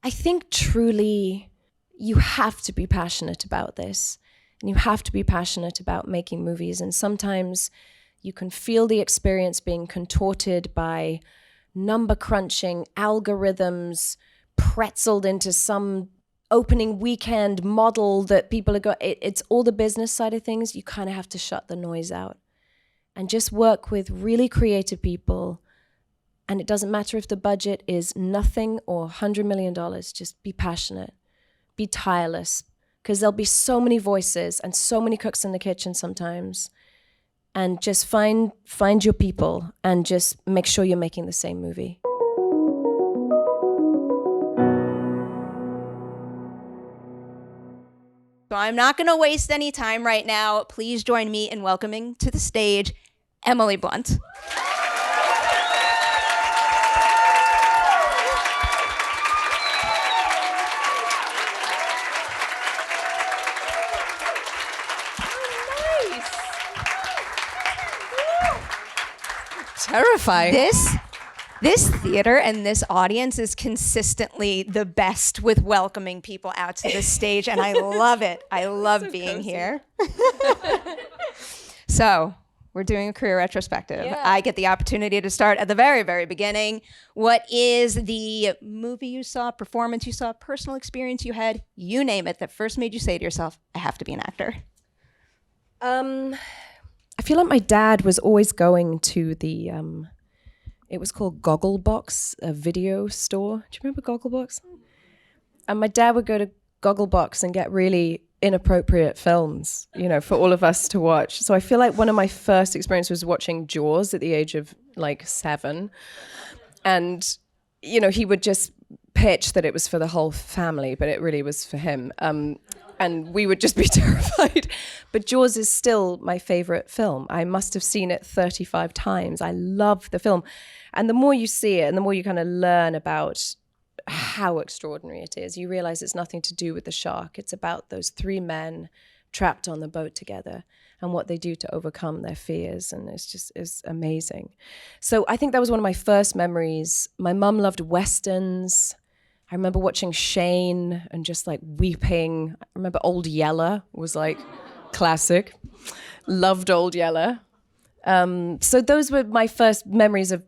I think truly you have to be passionate about this, and you have to be passionate about making movies. And sometimes you can feel the experience being contorted by number crunching algorithms, pretzeled into some opening weekend model that people are it's all the business side of things. You kind of have to shut the noise out and just work with really creative people. And it doesn't matter if the budget is nothing or $100 million, just be passionate, be tireless, because there'll be so many voices and so many cooks in the kitchen sometimes. And just find your people and just make sure you're making the same movie. So I'm not going to waste any time right now. Please join me in welcoming to the stage Emily Blunt. Terrifying. This theater and this audience is consistently the best with welcoming people out to this stage, and I love it. I love so being cozy here. So we're doing a career retrospective. Yeah. I get the opportunity to start at the very, very beginning. What is the movie you saw, performance you saw, personal experience you had, you name it, that first made you say to yourself, I have to be an actor? I feel like my dad was always going to the, it was called Gogglebox, a video store. Do you remember Gogglebox? And my dad would go to Gogglebox and get really inappropriate films, for all of us to watch. So I feel like one of my first experiences was watching Jaws at the age of 7. And, he would just pitch that it was for the whole family, but it really was for him. And we would just be terrified. But Jaws is still my favorite film. I must have seen it 35 times. I love the film. And the more you see it and the more you kind of learn about how extraordinary it is, you realize it's nothing to do with the shark. It's about those 3 men trapped on the boat together and what they do to overcome their fears. And it's amazing. So I think that was one of my first memories. My mum loved Westerns. I remember watching Shane and just weeping. I remember Old Yeller was classic. Loved Old Yeller. So those were my first memories of,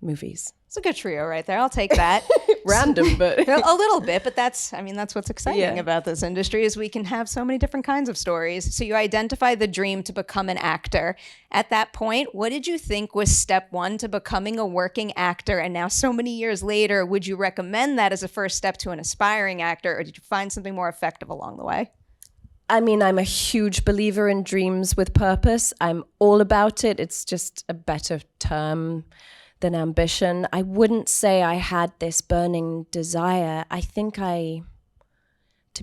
movies. It's a good trio right there. I'll take that. Random, but a little bit, but that's what's exciting about this industry is we can have so many different kinds of stories. So you identify the dream to become an actor. At that point, what did you think was step 1 to becoming a working actor? And now so many years later, would you recommend that as a first step to an aspiring actor, or did you find something more effective along the way? I mean, I'm a huge believer in dreams with purpose. I'm all about it. It's just a better term than ambition. I wouldn't say I had this burning desire. I think to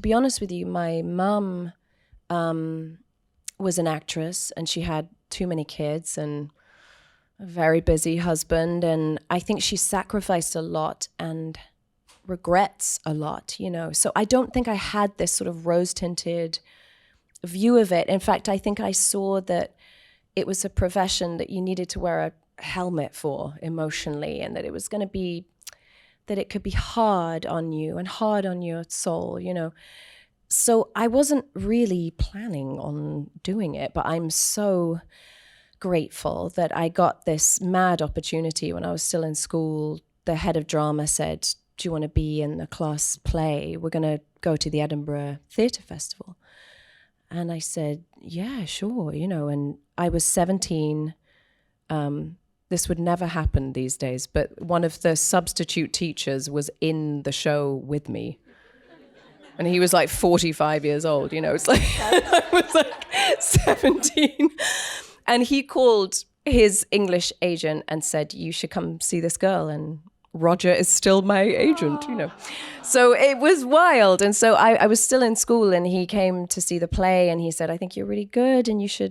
be honest with you, my mum was an actress and she had too many kids and a very busy husband. And I think she sacrificed a lot and regrets a lot, So I don't think I had this sort of rose-tinted view of it. In fact, I think I saw that it was a profession that you needed to wear a helmet for emotionally, and that it was going to be, that it could be hard on you and hard on your soul, So I wasn't really planning on doing it, but I'm so grateful that I got this mad opportunity when I was still in school. The head of drama said, do you want to be in the class play? We're going to go to the Edinburgh Theatre Festival. And I said, yeah, sure, and I was 17. This would never happen these days, but one of the substitute teachers was in the show with me. And he was 45 years old, It's I was 17. And he called his English agent and said, you should come see this girl. And Roger is still my agent, So it was wild. And so I was still in school and he came to see the play and he said, I think you're really good and do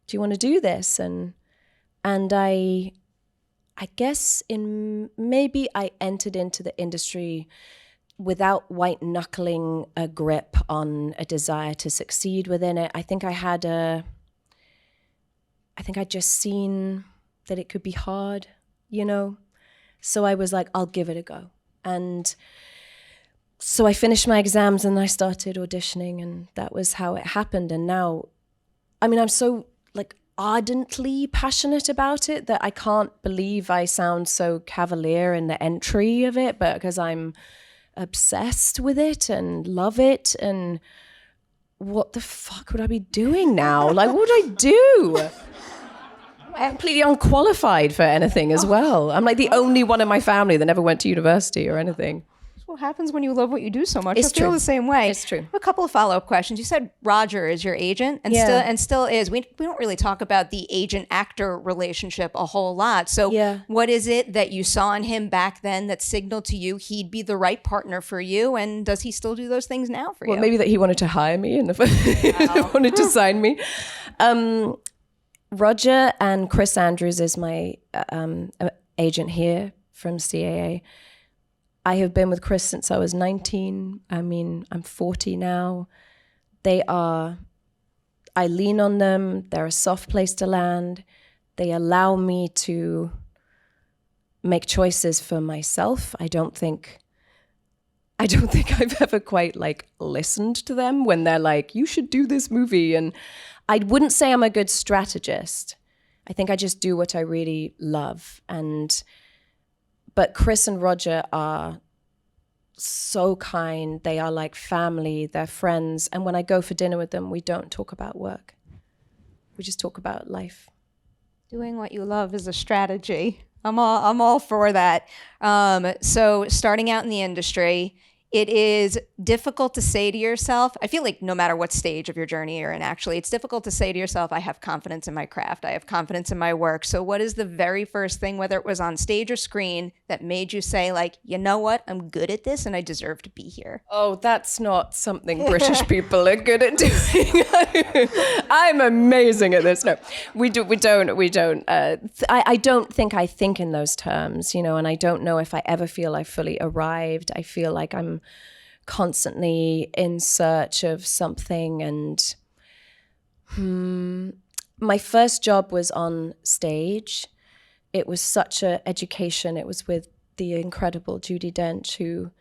you want to do this? And I guess maybe I entered into the industry without white knuckling a grip on a desire to succeed within it. I think I'd just seen that it could be hard, So I was like, I'll give it a go. And so I finished my exams and I started auditioning, and that was how it happened. And now, I mean, I'm so like ardently passionate about it that I can't believe I sound so cavalier in the entry of it, but because I'm obsessed with it and love it. And what the fuck would I be doing now? Like, what would I do? I'm completely unqualified for anything as well. I'm like the only one in my family that never went to university or anything. What happens when you love what you do so much? It's I feel true. the same way. It's true. A couple of follow-up questions. You said Roger is your agent and still is. We don't really talk about the agent-actor relationship a whole lot. So what is it that you saw in him back then that signaled to you he'd be the right partner for you? And does he still do those things now for you? Well, maybe that he wanted to hire me and wanted to sign me. Roger and Chris Andrews is my agent here from CAA. I have been with Chris since I was 19. I mean, I'm 40 now. I lean on them. They're a soft place to land. They allow me to make choices for myself. I don't think I've ever quite like listened to them when they're like, you should do this movie. And I wouldn't say I'm a good strategist. I think I just do what I really love. But Chris and Roger are so kind. They are like family, they're friends. And when I go for dinner with them, we don't talk about work. We just talk about life. Doing what you love is a strategy. I'm all for that. So starting out in the industry, it is difficult to say to yourself, I feel like no matter what stage of your journey you're in, actually, it's difficult to say to yourself, I have confidence in my craft. I have confidence in my work. So what is the very first thing, whether it was on stage or screen, that made you say, like, you know what, I'm good at this and I deserve to be here? Oh, that's not something British people are good at doing. I'm amazing at this. No, we don't. I don't think I think in those terms, you know, and I don't know if I ever feel I fully arrived. I feel like I'm constantly in search of something. And my first job was on stage. It was such an education. It was with the incredible Judi Dench, who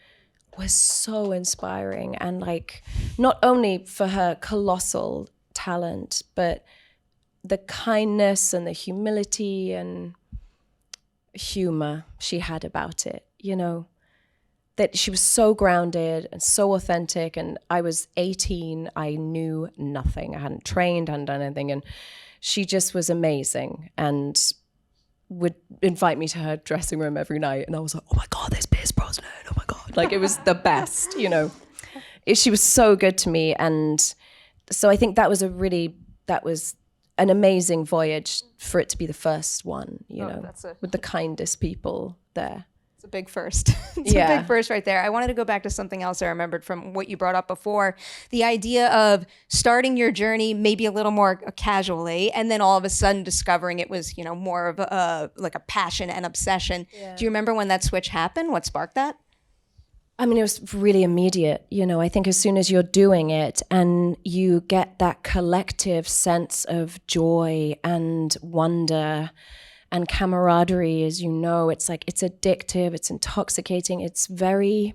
was so inspiring, and like not only for her colossal talent, but the kindness and the humility and humor she had about it, you know, that she was so grounded and so authentic. And I was 18, I knew nothing. I hadn't trained, hadn't done anything. And she just was amazing and would invite me to her dressing room every night. And I was like, oh my God, there's Pierce Brosnan. Oh my God. Like, it was the best, you know. She was so good to me. And so I think that was an amazing voyage for it to be the first one, you know, with the kindest people there. It's a big first. It's a big first right there. I wanted to go back to something else I remembered from what you brought up before. The idea of starting your journey maybe a little more casually and then all of a sudden discovering it was, you know, more of a passion and obsession. Yeah. Do you remember when that switch happened? What sparked that? I mean, it was really immediate. You know, I think as soon as you're doing it and you get that collective sense of joy and wonder and camaraderie, as you know, it's like, it's addictive, it's intoxicating, it's very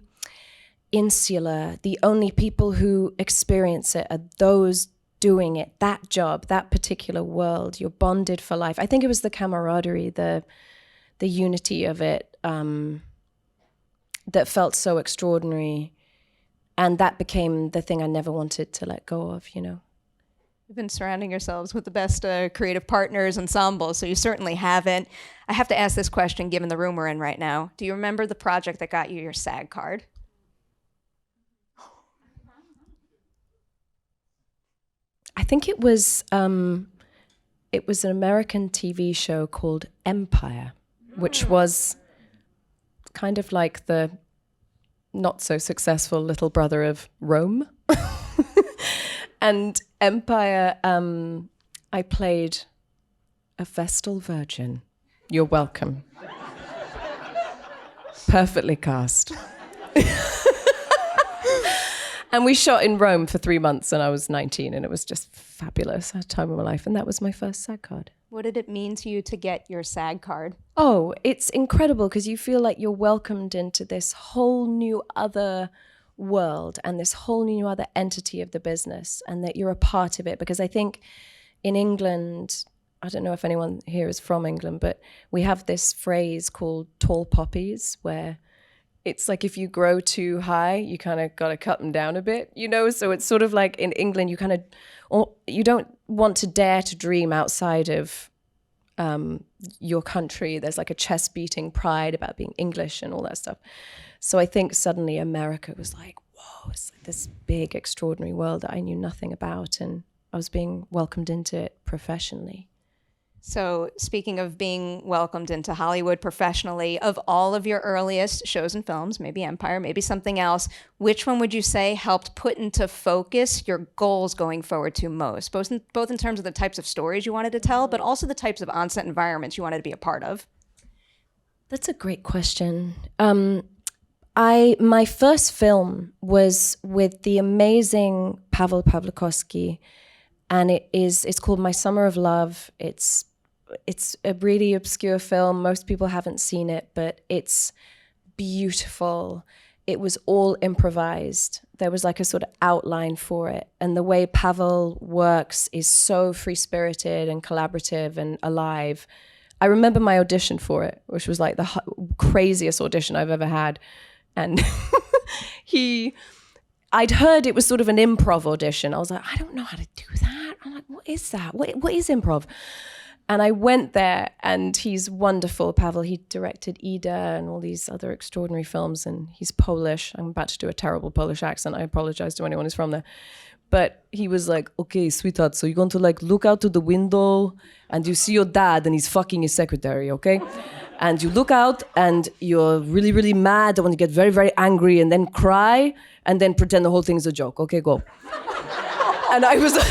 insular. The only people who experience it are those doing it, that job, that particular world. You're bonded for life. I think it was the camaraderie, the unity of it that felt so extraordinary. And that became the thing I never wanted to let go of, you know. You've been surrounding yourselves with the best creative partners, ensembles, so you certainly haven't. I have to ask this question, given the room we're in right now. Do you remember the project that got you your SAG card? I think it was an American TV show called Empire, which was kind of like the not so successful little brother of Rome. And Empire, I played a Vestal Virgin. You're welcome. Perfectly cast. And we shot in Rome for 3 months and I was 19 and it was just fabulous. I had time of my life. And that was my first SAG card. What did it mean to you to get your SAG card? Oh, it's incredible because you feel like you're welcomed into this whole new other world and this whole new other entity of the business, and that you're a part of it. Because I think in England, I don't know if anyone here is from England, but we have this phrase called tall poppies, where it's like if you grow too high, you kind of got to cut them down a bit, you know? So it's sort of like in England, you kind of, or you don't want to dare to dream outside of your country. There's like a chest beating pride about being English and all that stuff. So I think suddenly America was like, whoa, it's like this big, extraordinary world that I knew nothing about. And I was being welcomed into it professionally. So speaking of being welcomed into Hollywood professionally, of all of your earliest shows and films, maybe Empire, maybe something else, which one would you say helped put into focus your goals going forward to most, both in terms of the types of stories you wanted to tell, but also the types of on-set environments you wanted to be a part of? That's a great question. My first film was with the amazing Paweł Pawlikowski, and it's called My Summer of Love. It's a really obscure film. Most people haven't seen it, but it's beautiful. It was all improvised. There was like a sort of outline for it. And the way Paweł works is so free-spirited and collaborative and alive. I remember my audition for it, which was like the craziest audition I've ever had. And I'd heard it was sort of an improv audition. I was like, I don't know how to do that. I'm like, what is that? What is improv? And I went there, and he's wonderful, Paweł. He directed Ida and all these other extraordinary films, and he's Polish. I'm about to do a terrible Polish accent. I apologize to anyone who's from there. But he was like, okay, sweetheart, so you're going to like look out to the window and you see your dad and he's fucking his secretary, okay? And you look out and you're really, really mad. I want to get very, very angry and then cry and then pretend the whole thing is a joke. Okay, go. And I was like,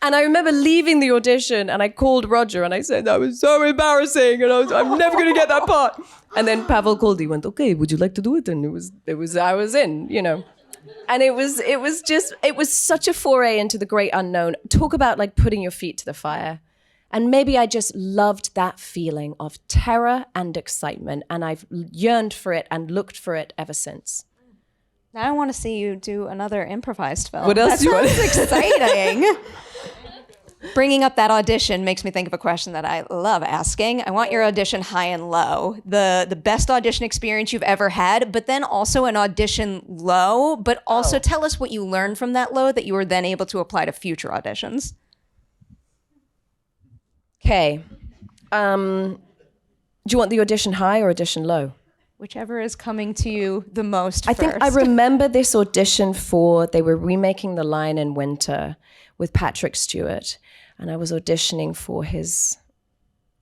and I remember leaving the audition and I called Roger and I said, that was so embarrassing and I'm never going to get that part. And then Paweł called, he went, okay, would you like to do it? And I was in, you know. And it was such a foray into the great unknown. Talk about like putting your feet to the fire. And maybe I just loved that feeling of terror and excitement. And I've yearned for it and looked for it ever since. Now I want to see you do another improvised film. What else do you want? That's exciting. Bringing up that audition makes me think of a question that I love asking. I want your audition high and low. The best audition experience you've ever had, but then also an audition low, but also tell us what you learned from that low that you were then able to apply to future auditions. Okay. Do you want the audition high or audition low? Whichever is coming to you the most I think I remember this audition they were remaking The Lion in Winter with Patrick Stewart, and I was auditioning for his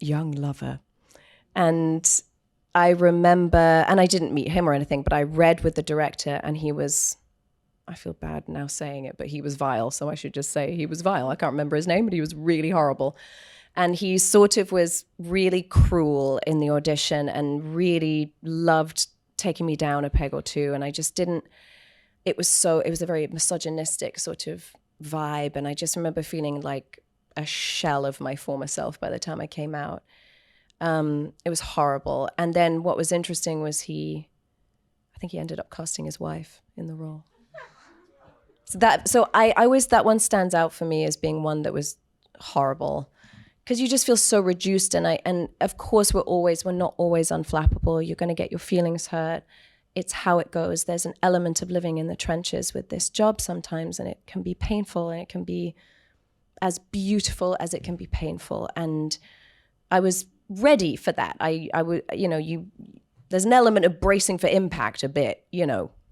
young lover. And I remember, and I didn't meet him or anything, but I read with the director, and he was, I feel bad now saying it, but he was vile, so I should just say he was vile. I can't remember his name, but he was really horrible. And he sort of was really cruel in the audition and really loved taking me down a peg or two. And I just didn't, it was a very misogynistic sort of vibe. And I just remember feeling like a shell of my former self by the time I came out. It was horrible. And then what was interesting was I think he ended up casting his wife in the role. So I always, that one stands out for me as being one that was horrible. Because you just feel so reduced, and of course we're not always unflappable. You're going to get your feelings hurt. It's how it goes. There's an element of living in the trenches with this job sometimes, and it can be painful, and it can be as beautiful as it can be painful. And I was ready for that. I would, there's an element of bracing for impact a bit,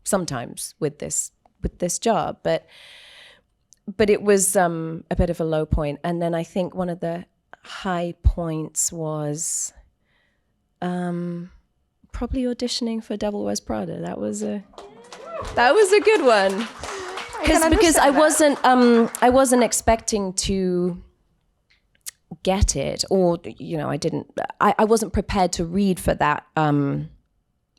sometimes with this job, but it was a bit of a low point. And then I think one of the high points was probably auditioning for Devil Wears Prada. That was a good one. Because I wasn't expecting to get it, or I wasn't prepared to read for that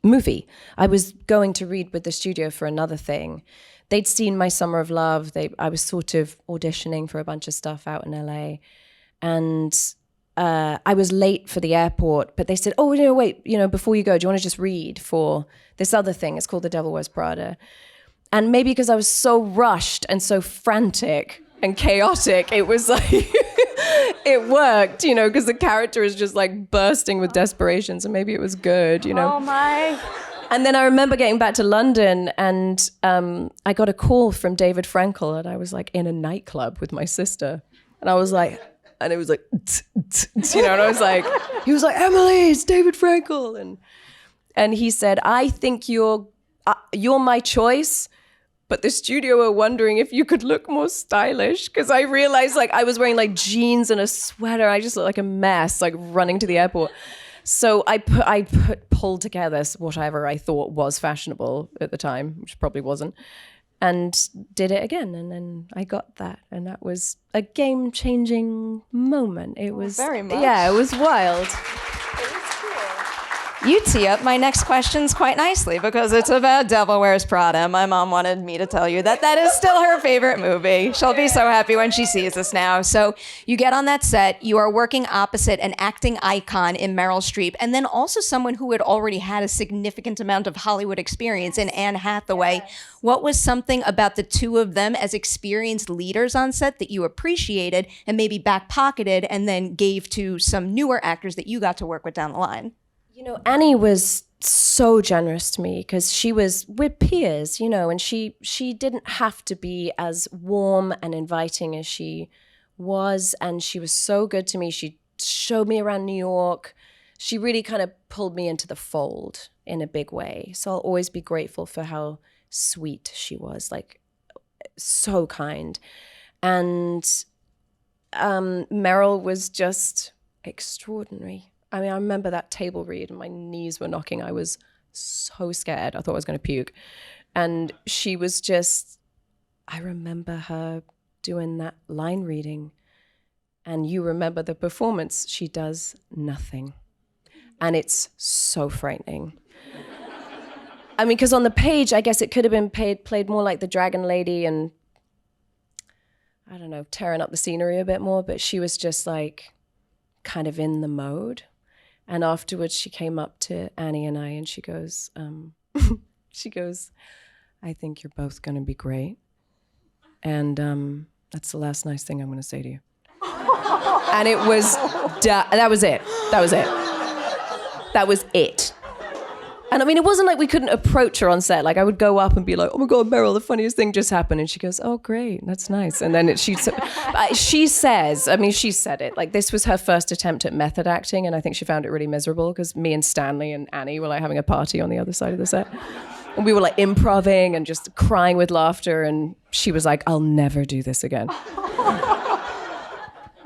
movie. I was going to read with the studio for another thing. They'd seen my Summer of Love. I was sort of auditioning for a bunch of stuff out in LA. And I was late for the airport, but they said, oh, no, wait, before you go, do you want to just read for this other thing? It's called The Devil Wears Prada. And maybe because I was so rushed and so frantic and chaotic, it was like, it worked, because the character is just like bursting with desperation. So maybe it was good, Oh my. And then I remember getting back to London and I got a call from David Frankel, and I was like in a nightclub with my sister. And I was like, and it was like, and I was like, he was like, Emily, it's David Frankel. And he said, I think you're my choice, but the studio were wondering if you could look more stylish, because I realized like I was wearing like jeans and a sweater. I just looked like a mess, like running to the airport. So I pulled together whatever I thought was fashionable at the time, which probably wasn't, and did it again. And then I got that. And that was a game-changing moment. It was very much. Yeah, it was wild. You tee up my next questions quite nicely, because it's about Devil Wears Prada. My mom wanted me to tell you that is still her favorite movie. She'll be so happy when she sees this now. So you get on that set, you are working opposite an acting icon in Meryl Streep, and then also someone who had already had a significant amount of Hollywood experience in Anne Hathaway. Yes. What was something about the two of them as experienced leaders on set that you appreciated and maybe back-pocketed and then gave to some newer actors that you got to work with down the line? Annie was so generous to me because she was with peers, and she didn't have to be as warm and inviting as she was. And she was so good to me. She showed me around New York. She really kind of pulled me into the fold in a big way. So I'll always be grateful for how sweet she was, like so kind. And Meryl was just extraordinary. I mean, I remember that table read and my knees were knocking. I was so scared. I thought I was going to puke. And she was just, I remember her doing that line reading. And you remember the performance. She does nothing. And it's so frightening. I mean, because on the page, I guess it could have been played more like the Dragon Lady and, I don't know, tearing up the scenery a bit more. But she was just like kind of in the mode. And afterwards, she came up to Annie and I, and she goes, I think you're both going to be great. And that's the last nice thing I'm going to say to you. And it was, that was it. That was it. That was it. And I mean, it wasn't like we couldn't approach her on set. Like I would go up and be like, oh my God, Meryl, the funniest thing just happened. And she goes, oh, great, that's nice. And then she says, I mean, she said it, like this was her first attempt at method acting. And I think she found it really miserable because me and Stanley and Annie were like having a party on the other side of the set. And we were like improvising and just crying with laughter. And she was like, I'll never do this again.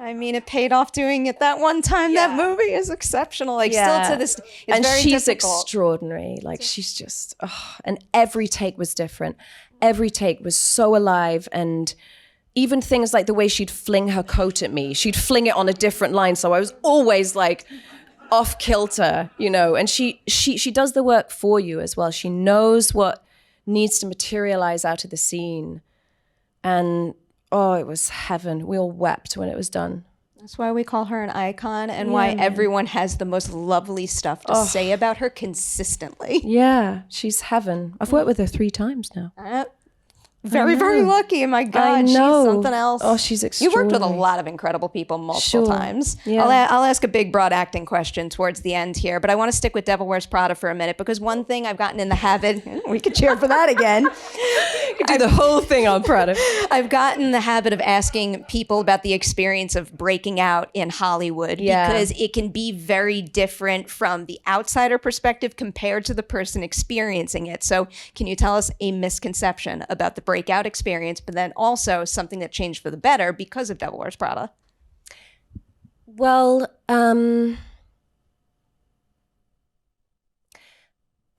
I mean, it paid off doing it that one time. Yeah. That movie is exceptional. Like still to this, it's and very she's difficult. Extraordinary. Like she's just, and every take was different. Every take was so alive. And even things like the way she'd fling her coat at me, she'd fling it on a different line. So I was always like off kilter, and she does the work for you as well. She knows what needs to materialize out of the scene. And oh, it was heaven. We all wept when it was done. That's why we call her an icon and why everyone has the most lovely stuff to say about her consistently. Yeah, she's heaven. I've worked with her 3 times now. Very, very lucky. My God, she's something else. Oh, she's extraordinary. You worked with a lot of incredible people multiple times. Yeah. I'll ask a big, broad acting question towards the end here, but I want to stick with Devil Wears Prada for a minute because one thing I've gotten in the habit, we could cheer for that again. You could do the whole thing on Prada. I've gotten the habit of asking people about the experience of breaking out in Hollywood because it can be very different from the outsider perspective compared to the person experiencing it. So can you tell us a misconception about the breakout experience, but then also something that changed for the better because of Devil Wears Prada? Well, I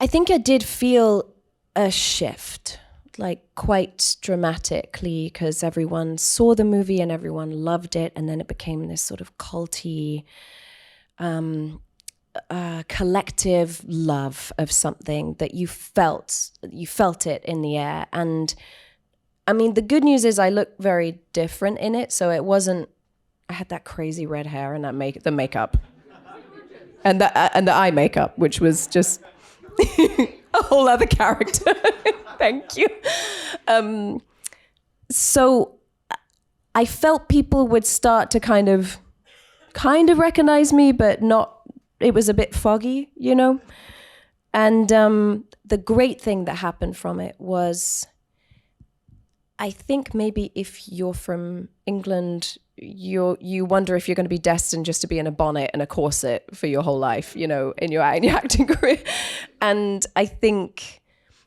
think I did feel a shift, like quite dramatically, because everyone saw the movie and everyone loved it, and then it became this sort of culty collective love of something that you felt it in the air. And I mean, the good news is I look very different in it. So it wasn't, I had that crazy red hair and the makeup and the eye makeup, which was just a whole other character. Thank you. So I felt people would start to kind of recognize me, but not, it was a bit foggy, you know? And the great thing that happened from it was, I think maybe if you're from England, you wonder if you're going to be destined just to be in a bonnet and a corset for your whole life, you know, in your acting career. And I think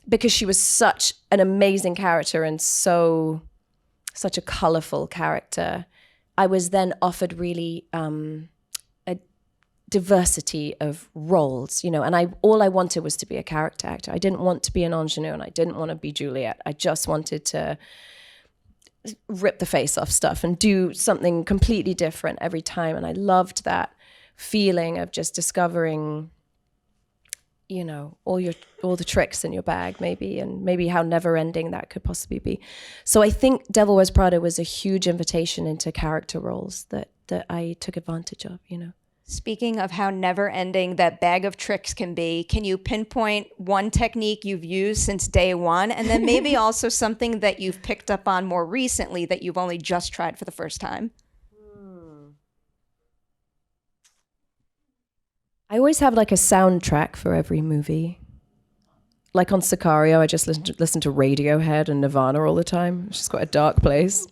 because she was such an amazing character and such a colorful character, I was then offered really a diversity of roles, you know, and all I wanted was to be a character actor. I didn't want to be an ingenue and I didn't want to be Juliet. I just wanted to rip the face off stuff and do something completely different every time. And I loved that feeling of just discovering, you know, all the tricks in your bag, maybe, and maybe how never ending that could possibly be. So I think Devil Wears Prada was a huge invitation into character roles that I took advantage of, you know. Speaking of how never ending that bag of tricks can be, can you pinpoint one technique you've used since day one? And then maybe also something that you've picked up on more recently that you've only just tried for the first time? I always have like a soundtrack for every movie. Like on Sicario, I just listen to Radiohead and Nirvana all the time. It's just quite a dark place.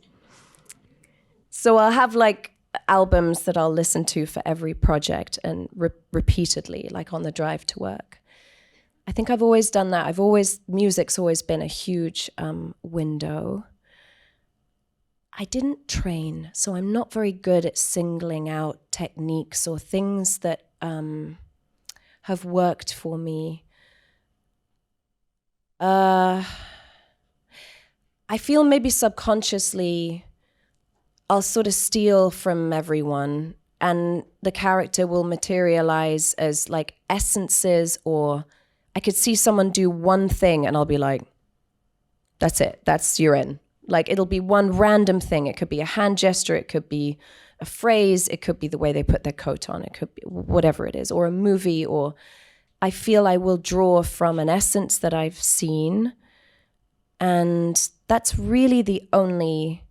So I'll have like albums that I'll listen to for every project and repeatedly, like on the drive to work. I think I've always done that. Music's always been a huge window. I didn't train, so I'm not very good at singling out techniques or things that have worked for me. I feel maybe subconsciously I'll sort of steal from everyone and the character will materialize as like essences, or I could see someone do one thing and I'll be like, that's it, you're in. Like it'll be one random thing. It could be a hand gesture, it could be a phrase, it could be the way they put their coat on, it could be whatever it is, or a movie, or I feel I will draw from an essence that I've seen. And that's really the only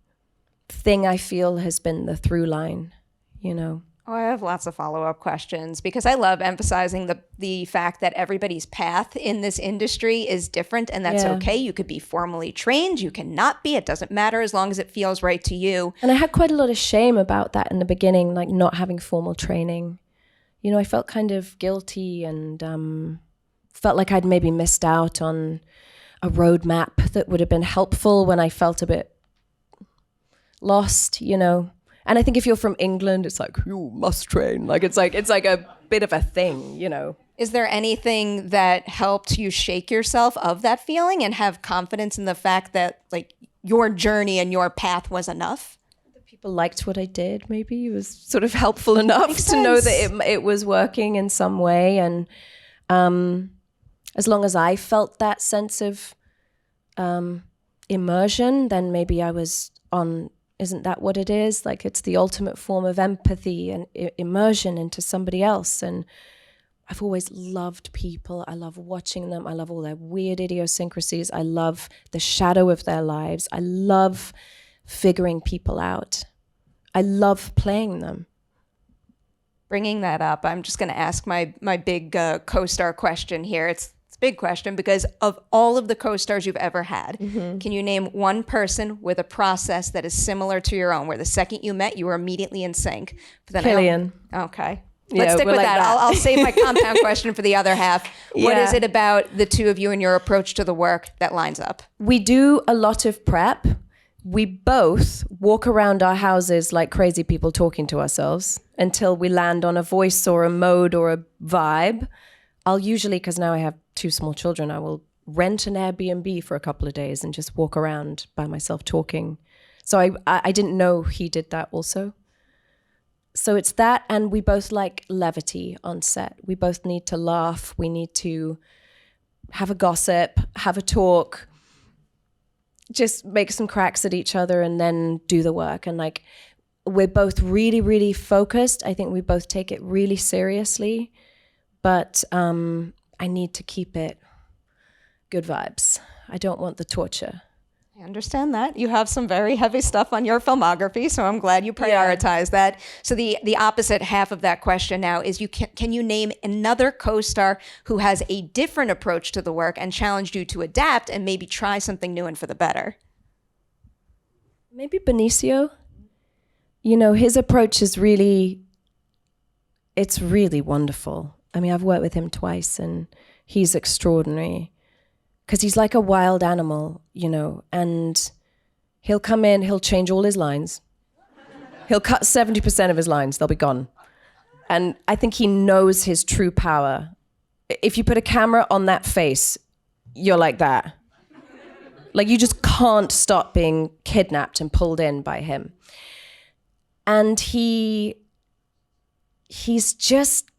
thing I feel has been the through line, you know. Oh, I have lots of follow-up questions because I love emphasizing the fact that everybody's path in this industry is different, and that's okay. You could be formally trained, you cannot be, it doesn't matter as long as it feels right to you. And I had quite a lot of shame about that in the beginning, like not having formal training. You know, I felt kind of guilty and felt like I'd maybe missed out on a roadmap that would have been helpful when I felt a bit lost, you know. And I think if you're from England, it's like, you must train. Like it's like a bit of a thing, you know. Is there anything that helped you shake yourself of that feeling and have confidence in the fact that like your journey and your path was enough? People liked what I did, maybe. It was sort of helpful enough to know that it was working in some way. And as long as I felt that sense of immersion, then maybe I was on. Isn't that what it is? Like it's the ultimate form of empathy and immersion into somebody else. And I've always loved people. I love watching them. I love all their weird idiosyncrasies. I love the shadow of their lives. I love figuring people out. I love playing them. Bringing that up, I'm just going to ask my big co-star question here. It's a big question because of all of the co-stars you've ever had, can you name one person with a process that is similar to your own, where the second you met, you were immediately in sync? But then Cillian. Okay. Let's stick with like that. I'll save my compound question for the other half. What is it about the two of you and your approach to the work that lines up? We do a lot of prep. We both walk around our houses like crazy people talking to ourselves until we land on a voice or a mode or a vibe. I'll usually, because now I have 2 small children, I will rent an Airbnb for a couple of days and just walk around by myself talking. So I didn't know he did that also. So it's that, and we both like levity on set. We both need to laugh. We need to have a gossip, have a talk, just make some cracks at each other and then do the work. And like, we're both really, really focused. I think we both take it really seriously, but I need to keep it good vibes. I don't want the torture. I understand that. You have some very heavy stuff on your filmography, so I'm glad you prioritize that. So the opposite half of that question now is, can you name another co-star who has a different approach to the work and challenged you to adapt and maybe try something new and for the better? Maybe Benicio. You know, his approach is really, it's really wonderful. I mean, I've worked with him twice and he's extraordinary because he's like a wild animal, you know, and he'll come in, he'll change all his lines. He'll cut 70% of his lines, they'll be gone. And I think he knows his true power. If you put a camera on that face, you're like that. Like, you just can't stop being kidnapped and pulled in by him. And he's just,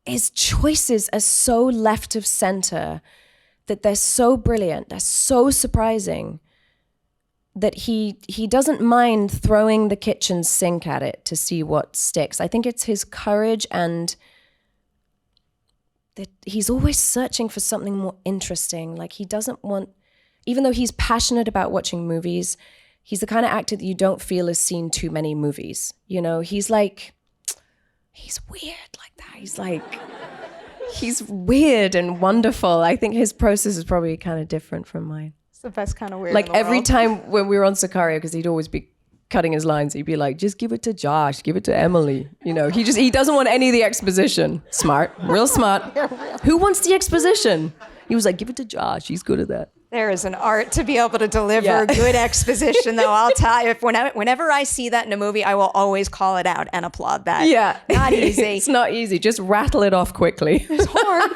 his choices are so left of center that they're so brilliant, they're so surprising, that he doesn't mind throwing the kitchen sink at it to see what sticks. I think it's his courage, and that he's always searching for something more interesting. Like, he doesn't want, even though he's passionate about watching movies, he's the kind of actor that you don't feel has seen too many movies. You know, he's like, he's weird like that. He's like, he's weird and wonderful. I think his process is probably kind of different from mine. It's the best kind of weird. Like, in the every world. time when we were on Sicario, because he'd always be cutting his lines, he'd be like, just give it to Josh, give it to Emily. You know, he doesn't want any of the exposition. Smart, real smart. Who wants the exposition? He was like, give it to Josh, he's good at that. There is an art to be able to deliver good exposition, though. I'll tell you, whenever I see that in a movie, I will always call it out and applaud that. Yeah. Not easy. It's not easy. Just rattle it off quickly. It's hard.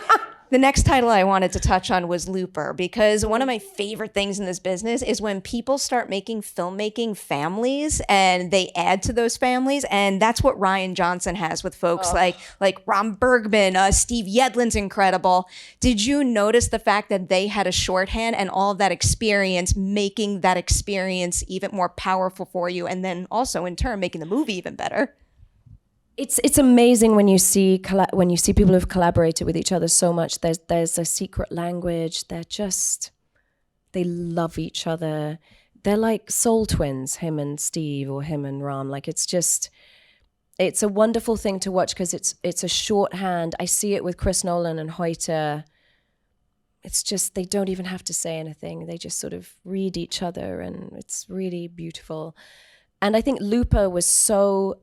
The next title I wanted to touch on was Looper, because one of my favorite things in this business is when people start making filmmaking families and they add to those families. And that's what Rian Johnson has with folks like Ron Bergman, Steve Yedlin's incredible. Did you notice the fact that they had a shorthand and all of that experience, making that experience even more powerful for you, and then also in turn making the movie even better? It's amazing when you see people who've collaborated with each other so much. There's a secret language. They love each other. They're like soul twins, him and Steve, or him and Ram. Like, it's a wonderful thing to watch because it's a shorthand. I see it with Chris Nolan and Hoyte. It's just, they don't even have to say anything. They just sort of read each other, and it's really beautiful. And I think Looper was so.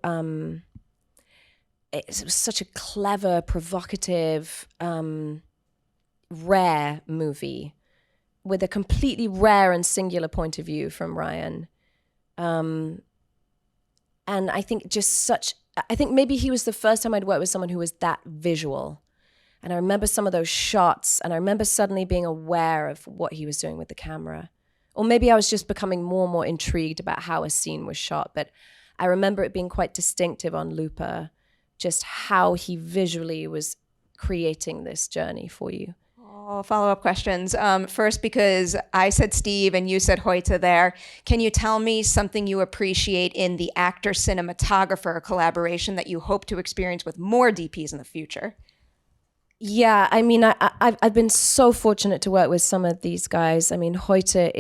It was such a clever, provocative, rare movie with a completely rare and singular point of view from Rian. And I think I think maybe he was the first time I'd worked with someone who was that visual. And I remember some of those shots, and I remember suddenly being aware of what he was doing with the camera. Or maybe I was just becoming more and more intrigued about how a scene was shot. But I remember it being quite distinctive on Looper, just how he visually was creating this journey for you. Oh, follow-up questions. First, because I said Steve and you said Hoyte there, can you tell me something you appreciate in the actor-cinematographer collaboration that you hope to experience with more DPs in the future? Yeah, I mean, I've been so fortunate to work with some of these guys. I mean, Hoyte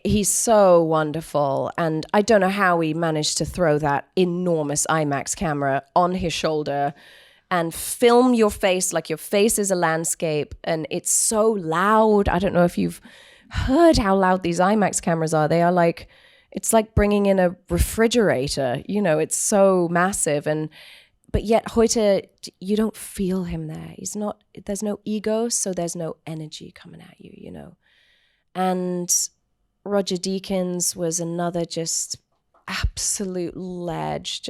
he's so wonderful, and I don't know how he managed to throw that enormous IMAX camera on his shoulder and film your face like your face is a landscape, and it's so loud. I don't know if you've heard how loud these IMAX cameras are. They are like, it's like bringing in a refrigerator, you know, it's so massive. But yet Hoyte, you don't feel him there. There's no ego, so there's no energy coming at you, you know. And Roger Deakins was another just absolute ledge,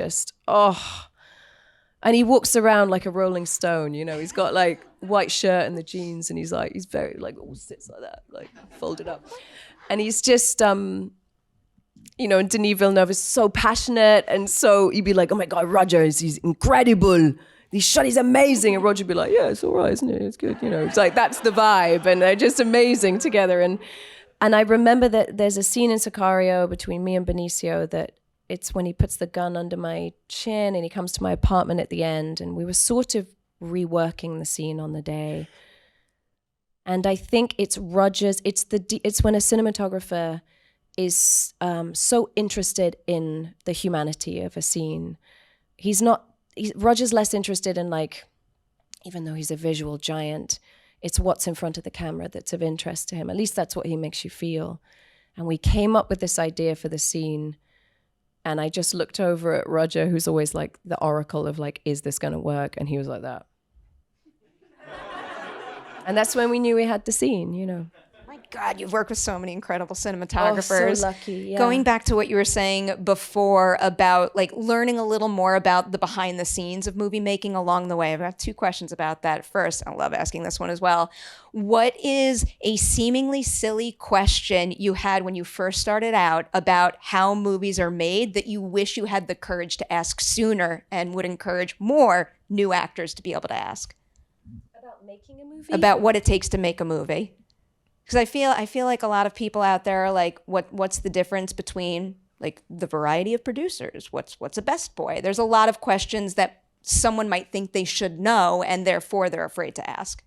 and he walks around like a Rolling Stone, you know. He's got like white shirt and the jeans, and he's very like, sits like that, like folded up. And he's just, and Denis Villeneuve is so passionate, and so you'd be like, oh my God, Roger, he's incredible. This shot is amazing. And Roger would be like, yeah, it's all right, isn't it? It's good, It's like, that's the vibe, and they're just amazing together. And I remember that there's a scene in Sicario between me and Benicio that it's when he puts the gun under my chin and he comes to my apartment at the end, and we were sort of reworking the scene on the day. And I think it's Roger's, it's when a cinematographer is so interested in the humanity of a scene. Roger's less interested in, like, even though he's a visual giant, it's what's in front of the camera that's of interest to him. At least that's what he makes you feel. And we came up with this idea for the scene, and I just looked over at Roger, who's always like the oracle of like, is this gonna work? And he was like that. And that's when we knew we had the scene, God, you've worked with so many incredible cinematographers. Oh, so lucky, yeah. Going back to what you were saying before about like learning a little more about the behind the scenes of movie making along the way. I've got 2 questions about that. First, I love asking this one as well. What is a seemingly silly question you had when you first started out about how movies are made that you wish you had the courage to ask sooner and would encourage more new actors to be able to ask? About making a movie? About what it takes to make a movie. Because I feel like a lot of people out there are like, what's the difference between like the variety of producers? What's a best boy? There's a lot of questions that someone might think they should know, and therefore they're afraid to ask.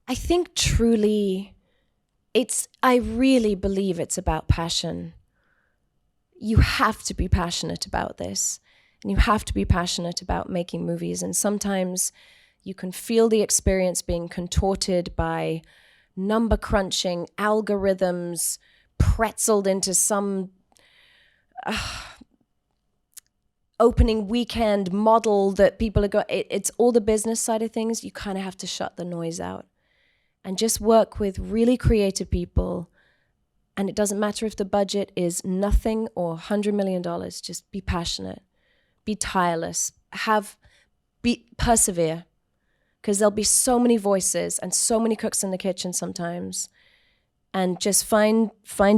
I think truly I really believe it's about passion. You have to be passionate about this, and you have to be passionate about making movies. And sometimes you can feel the experience being contorted by number crunching, algorithms, pretzeled into some opening weekend model that people are going. It's all the business side of things. You kind of have to shut the noise out and just work with really creative people. And it doesn't matter if the budget is nothing or $100 million. Just be passionate, be tireless, persevere. Because there'll be so many voices and so many cooks in the kitchen sometimes. And just find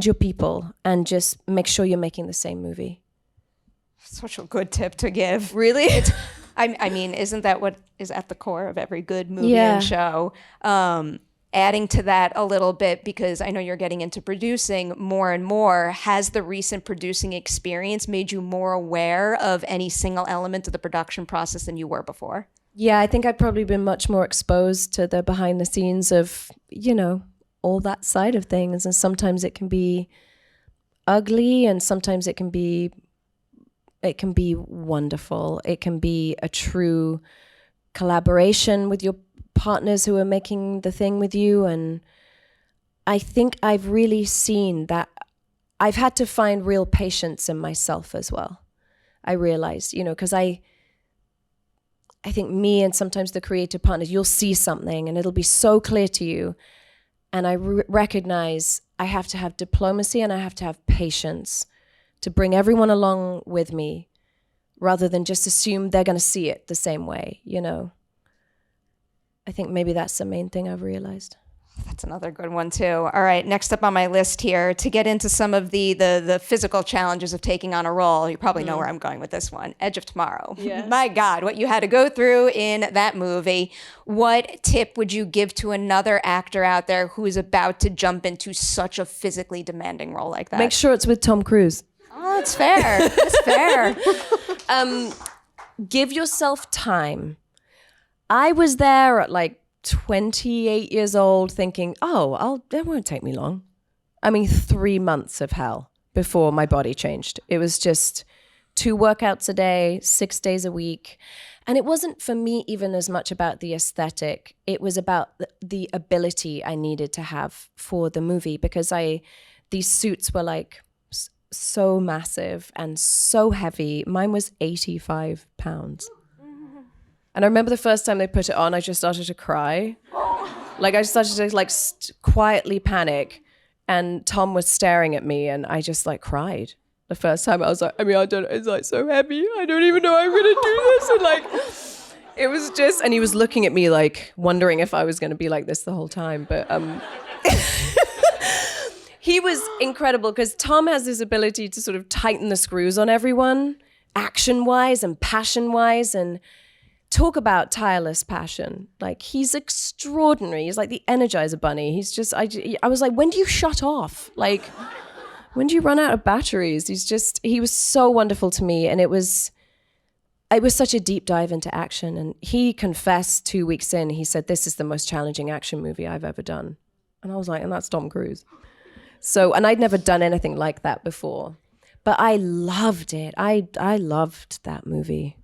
your people and just make sure you're making the same movie. Such a good tip to give. Really? I mean, isn't that what is at the core of every good movie and show? Adding to that a little bit, because I know you're getting into producing more and more, has the recent producing experience made you more aware of any single element of the production process than you were before? Yeah, I think I've probably been much more exposed to the behind the scenes of, all that side of things. And sometimes it can be ugly, and sometimes it can be wonderful. It can be a true collaboration with your partners who are making the thing with you. And I think I've really seen that I've had to find real patience in myself as well. I realized, because I think me and sometimes the creative partners, you'll see something and it'll be so clear to you. And I recognize I have to have diplomacy and I have to have patience to bring everyone along with me rather than just assume they're going to see it the same way, I think maybe that's the main thing I've realized. That's another good one too. All right, next up on my list here, to get into some of the physical challenges of taking on a role. You probably know where I'm going with this one. Edge of Tomorrow. Yes. My God, what you had to go through in that movie. What tip would you give to another actor out there who is about to jump into such a physically demanding role like that? Make sure it's with Tom Cruise. Oh, it's fair. It's fair. Give yourself time. I was there at like 28 years old thinking, it won't take me long. 3 months of hell before my body changed. It was just 2 workouts a day, 6 days a week. And it wasn't for me even as much about the aesthetic. It was about the ability I needed to have for the movie, because these suits were like so massive and so heavy. Mine was 85 pounds. And I remember the first time they put it on, I just started to cry. I just started to quietly panic. And Tom was staring at me and I just cried. The first time I was like, it's so heavy. I don't even know I'm going to do this. And it was just, and he was looking at me wondering if I was going to be like this the whole time. But He was incredible because Tom has this ability to sort of tighten the screws on everyone, action-wise and passion-wise, and talk about tireless passion. Like, he's extraordinary. He's like the Energizer Bunny. He's just, I was like, when do you shut off? Like, when do you run out of batteries? He was so wonderful to me. And it was such a deep dive into action. And he confessed 2 weeks in, he said, this is the most challenging action movie I've ever done. And I was like, and that's Tom Cruise. So, and I'd never done anything like that before, but I loved it. I loved that movie.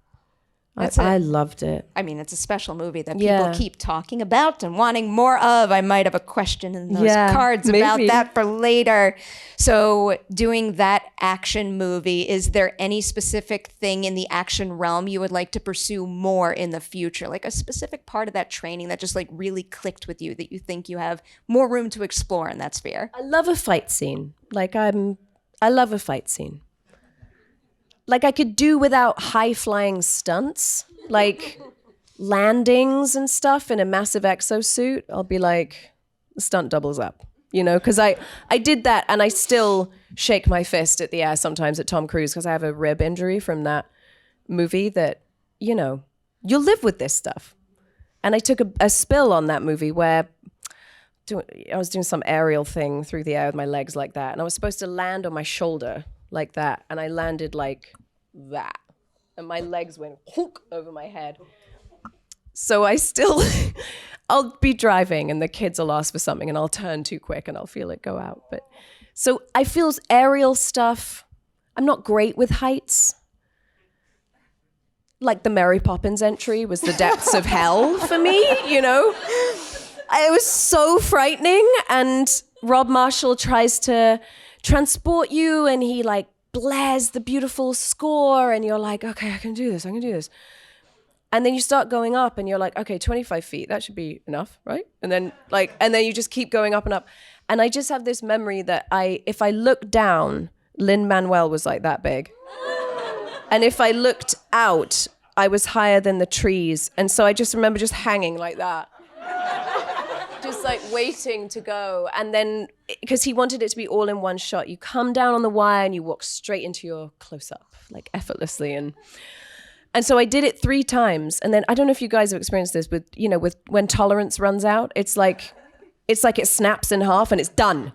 I loved it. I mean, it's a special movie that people keep talking about and wanting more of. I might have a question in those cards about that for later. So doing that action movie, is there any specific thing in the action realm you would like to pursue more in the future? Like a specific part of that training that just like really clicked with you that you think you have more room to explore in that sphere? I love a fight scene. I love a fight scene. Like, I could do without high-flying stunts, like landings and stuff in a massive exosuit. I'll be like, the stunt doubles up, you know? Because I did that, and I still shake my fist at the air sometimes at Tom Cruise because I have a rib injury from that movie that, you know, you'll live with this stuff. And I took a spill on that movie where I was doing some aerial thing through the air with my legs like that, and I was supposed to land on my shoulder like that, and I landed like that, and my legs went hook over my head. So I'll be driving and the kids will ask for something and I'll turn too quick and I'll feel it go out. But so I feel aerial stuff, I'm not great with heights. Like the Mary Poppins entry was the depths of hell for me, you know? It was so frightening, and Rob Marshall tries to transport you and he like blares the beautiful score and you're like, okay, I can do this. And then you start going up and you're like, okay, 25 feet, that should be enough, right? And then you just keep going up and up. And I just have this memory that if I looked down, Lin-Manuel was like that big. And if I looked out, I was higher than the trees. And so I just remember just hanging like that. Just like waiting to go. And then, because he wanted it to be all in one shot, you come down on the wire and you walk straight into your close-up, like effortlessly. And so I did it 3 times. And then I don't know if you guys have experienced this with when tolerance runs out, it's like it snaps in half and it's done.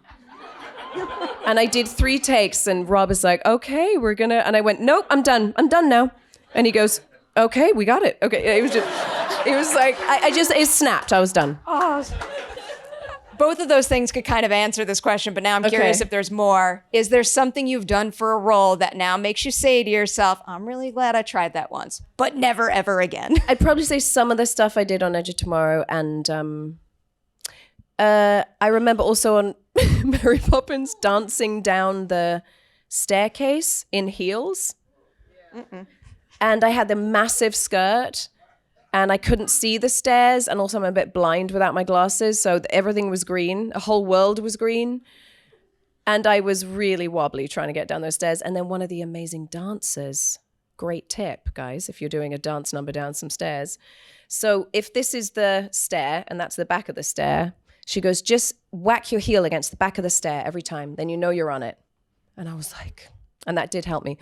And I did 3 takes and Rob is like, okay, and I went, nope, I'm done now. And he goes, okay, we got it. Okay, it was like, it snapped, I was done. Oh. Both of those things could kind of answer this question, but now I'm curious if there's more. Is there something you've done for a role that now makes you say to yourself, I'm really glad I tried that once, but never, ever again? I'd probably say some of the stuff I did on Edge of Tomorrow, and I remember also on Mary Poppins dancing down the staircase in heels. And I had the massive skirt, and I couldn't see the stairs, and also I'm a bit blind without my glasses, so everything was green. The whole world was green. And I was really wobbly trying to get down those stairs. And then one of the amazing dancers, great tip, guys, if you're doing a dance number down some stairs. So if this is the stair, and that's the back of the stair, she goes, just whack your heel against the back of the stair every time, then you know you're on it. And I was like, and that did help me.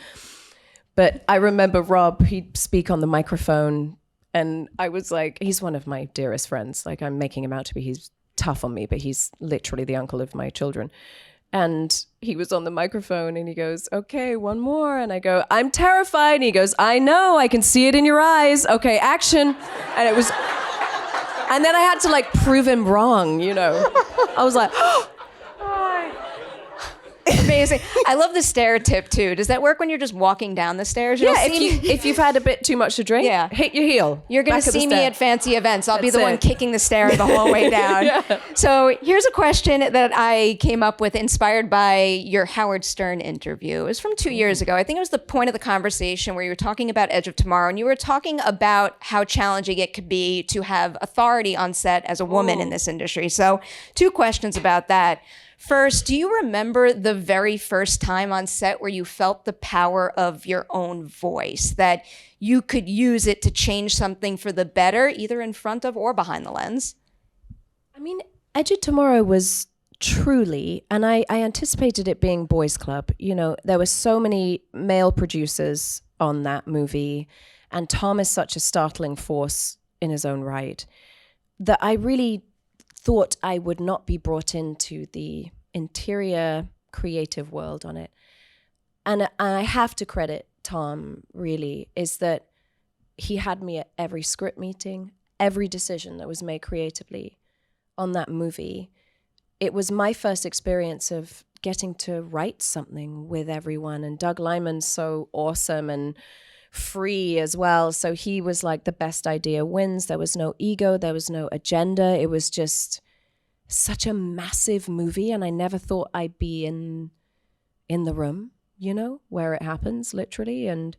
But I remember Rob, he'd speak on the microphone, and I was like, he's one of my dearest friends. Like, I'm making him out to be, he's tough on me, but he's literally the uncle of my children. And he was on the microphone and he goes, okay, one more. And I go, I'm terrified. And he goes, I know, I can see it in your eyes. Okay, action. And it was, and then I had to like prove him wrong, you know. I was like, amazing. I love the stair tip too. Does that work when you're just walking down the stairs? Yeah, if you've had a bit too much to drink, hit your heel. You're going to see me at fancy events. I'll be the one kicking the stair the whole way down. Yeah. So here's a question that I came up with inspired by your Howard Stern interview. It was from 2 years ago. I think it was the point of the conversation where you were talking about Edge of Tomorrow, and you were talking about how challenging it could be to have authority on set as a woman in this industry. So 2 questions about that. First, do you remember the very first time on set where you felt the power of your own voice, that you could use it to change something for the better, either in front of or behind the lens? I mean, Edge of Tomorrow was truly, and I anticipated it being boys' club. There were so many male producers on that movie, and Tom is such a startling force in his own right that I really thought I would not be brought into the interior creative world on it. And I have to credit Tom, really, is that he had me at every script meeting, every decision that was made creatively on that movie. It was my first experience of getting to write something with everyone. And Doug Liman's so awesome and free as well. So he was like, the best idea wins. There was no ego. There was no agenda. It was just such a massive movie. And I never thought I'd be in the room, where it happens, literally. And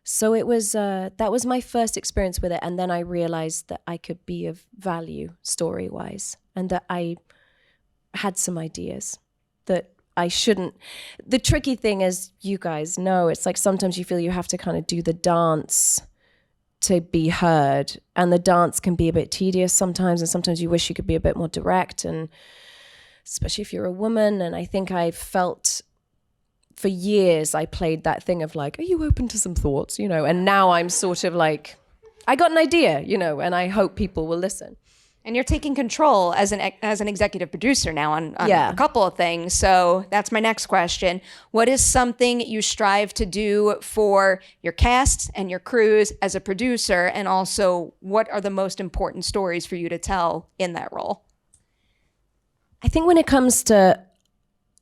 so it was, that was my first experience with it. And then I realized that I could be of value story-wise, and that I had some ideas that I shouldn't. The tricky thing is, you guys know, it's like sometimes you feel you have to kind of do the dance to be heard, and the dance can be a bit tedious sometimes, and sometimes you wish you could be a bit more direct, and especially if you're a woman. And I think I felt for years I played that thing of like, are you open to some thoughts, and now I'm sort of like, I got an idea, and I hope people will listen. And you're taking control as an executive producer now on a couple of things. So that's my next question. What is something you strive to do for your casts and your crews as a producer? And also, what are the most important stories for you to tell in that role? I think when it comes to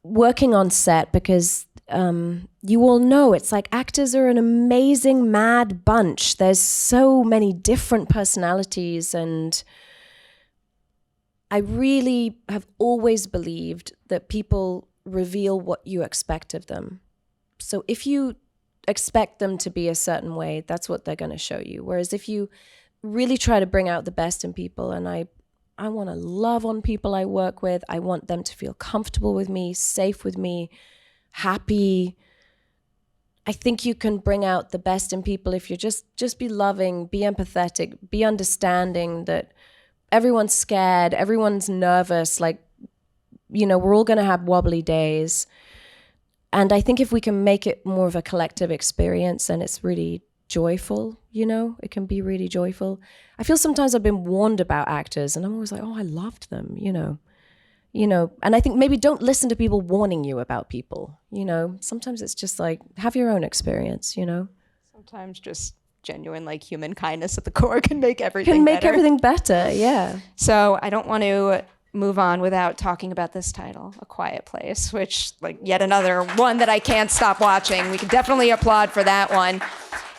working on set, because you all know, it's like actors are an amazing mad bunch. There's so many different personalities, and I really have always believed that people reveal what you expect of them. So if you expect them to be a certain way, that's what they're going to show you. Whereas if you really try to bring out the best in people, and I want to love on people I work with, I want them to feel comfortable with me, safe with me, happy. I think you can bring out the best in people if you just be loving, be empathetic, be understanding that everyone's scared, everyone's nervous, like, we're all going to have wobbly days. And I think if we can make it more of a collective experience, and it's really joyful, it can be really joyful. I feel sometimes I've been warned about actors, and I'm always like, oh, I loved them, and I think maybe don't listen to people warning you about people, sometimes it's just like, have your own experience, Sometimes just genuine, like, human kindness at the core can make everything better. Yeah. So I don't want to move on without talking about this title, A Quiet Place, which, like, yet another one that I can't stop watching. We can definitely applaud for that one.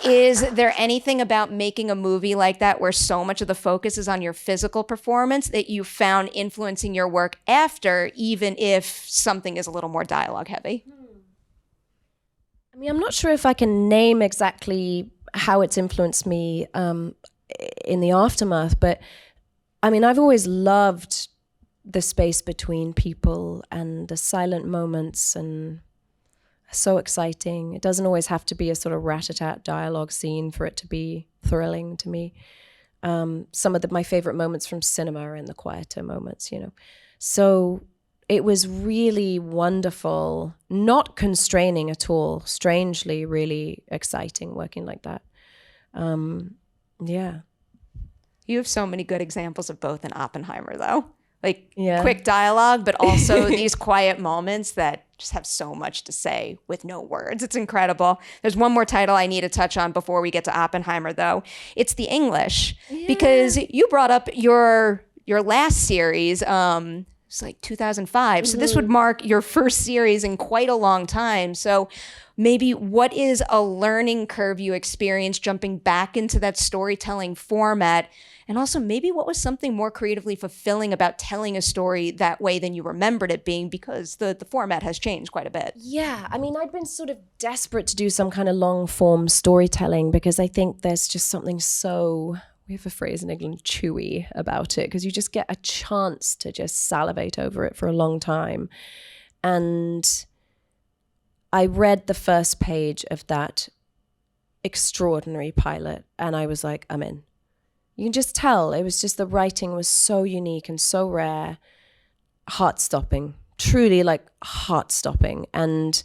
Is there anything about making a movie like that where so much of the focus is on your physical performance that you found influencing your work after, even if something is a little more dialogue heavy? I mean, I'm not sure if I can name exactly how it's influenced me in the aftermath, but I mean, I've always loved the space between people and the silent moments, and so exciting. It doesn't always have to be a sort of rat-a-tat dialogue scene for it to be thrilling to me. Some of my favorite moments from cinema are in the quieter moments, So it was really wonderful, not constraining at all, strangely really exciting working like that. Yeah. You have so many good examples of both in Oppenheimer, though. Like, quick dialogue, but also these quiet moments that just have so much to say with no words. It's incredible. There's one more title I need to touch on before we get to Oppenheimer, though. It's The English, because you brought up your last series. It's like 2005. So this would mark your first series in quite a long time. So maybe what is a learning curve you experienced jumping back into that storytelling format? And also maybe what was something more creatively fulfilling about telling a story that way than you remembered it being, because the format has changed quite a bit. Yeah, I mean, I'd been sort of desperate to do some kind of long form storytelling, because I think there's just something so, we have a phrase in England, chewy about it, because you just get a chance to just salivate over it for a long time. And I read the first page of that extraordinary pilot, and I was like, I'm in. You can just tell. It was just, the writing was so unique and so rare. heart-stopping, truly like heart-stopping. And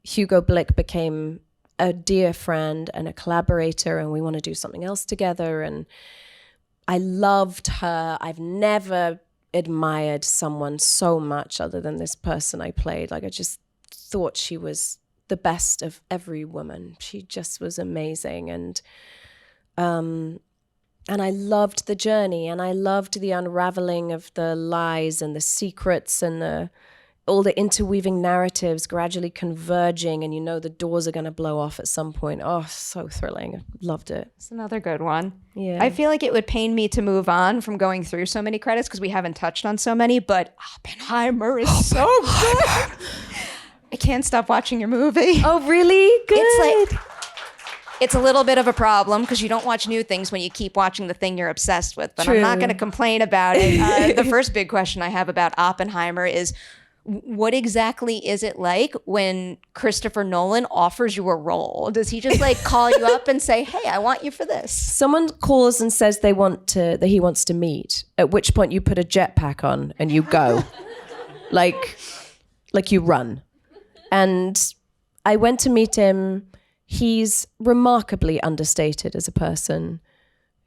Hugo Blick became a dear friend and a collaborator, and we want to do something else together. And I loved her. I've never admired someone so much other than this person I played. Like, I just thought she was the best of every woman. She just was amazing. And I loved the journey, and I loved the unraveling of the lies and the secrets and all the interweaving narratives gradually converging, and the doors are going to blow off at some point. Oh, so thrilling. I loved it. It's another good one. Yeah. I feel like it would pain me to move on from going through so many credits because we haven't touched on so many, but Oppenheimer is so good. I can't stop watching your movie. Oh, really? Good. It's a little bit of a problem because you don't watch new things when you keep watching the thing you're obsessed with, but True. I'm not going to complain about it. The first big question I have about Oppenheimer is, what exactly is it like when Christopher Nolan offers you a role? Does he just like call you up and say, "Hey, I want you for this"? Someone calls and says that he wants to meet, at which point you put a jetpack on and you go. like you run. And I went to meet him. He's remarkably understated as a person.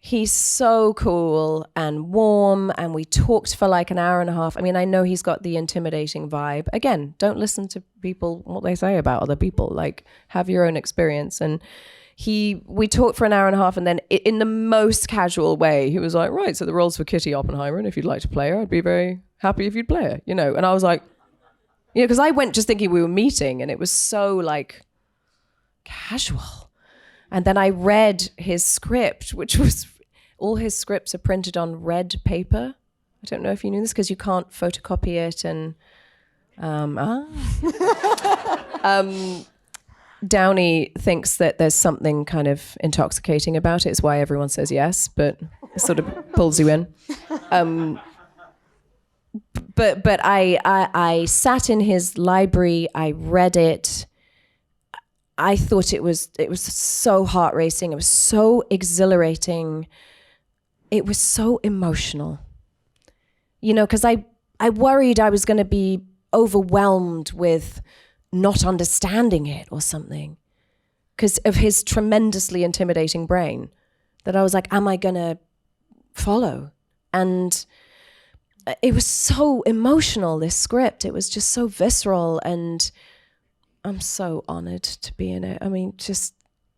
He's so cool and warm, and we talked for like an hour and a half. I mean, I know he's got the intimidating vibe. Again, don't listen to people, what they say about other people. Like, have your own experience. And we talked for an hour and a half, and then in the most casual way, he was like, right, so the role's for Kitty Oppenheimer, and if you'd like to play her, I'd be very happy if you'd play her, And I was like, because I went just thinking we were meeting, and it was so like casual. And then I read his script, which was, all his scripts are printed on red paper. I don't know if you knew this, because you can't photocopy it. And Downey thinks that there's something kind of intoxicating about it. It's why everyone says yes, but it sort of pulls you in. But I sat in his library. I read it. I thought it was so heart racing. It was so exhilarating. It was so emotional. Because I worried I was going to be overwhelmed with not understanding it or something because of his tremendously intimidating brain, that I was like, am I going to follow? And it was so emotional, this script. It was just so visceral, and I'm so honored to be in it. I mean, just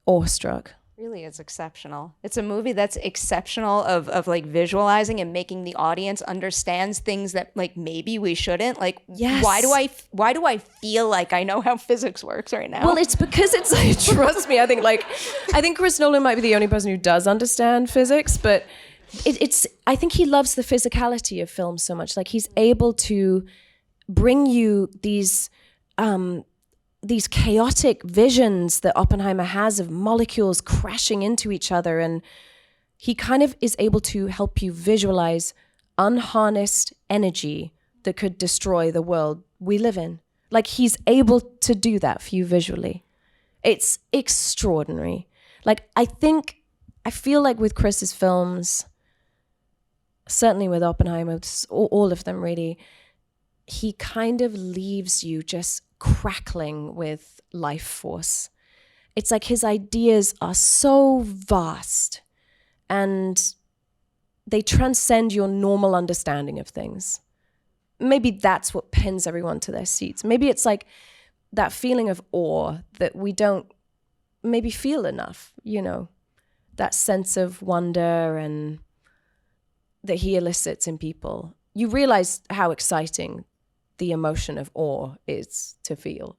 awestruck. Really is exceptional. It's a movie that's exceptional of like visualizing and making the audience understands things that like maybe we shouldn't. Like, yes. Why do I feel like I know how physics works right now? Well, it's because it's like, trust me, I think Chris Nolan might be the only person who does understand physics, but I think he loves the physicality of film so much. Like, he's able to bring you these chaotic visions that Oppenheimer has of molecules crashing into each other. And he kind of is able to help you visualize unharnessed energy that could destroy the world we live in. Like, he's able to do that for you visually. It's extraordinary. Like, I feel like with Chris's films, certainly with Oppenheimer, all of them really, he kind of leaves you just crackling with life force. It's like his ideas are so vast and they transcend your normal understanding of things. Maybe that's what pins everyone to their seats. Maybe it's like that feeling of awe that we don't maybe feel enough, that sense of wonder and that he elicits in people. You realize how exciting the emotion of awe is to feel,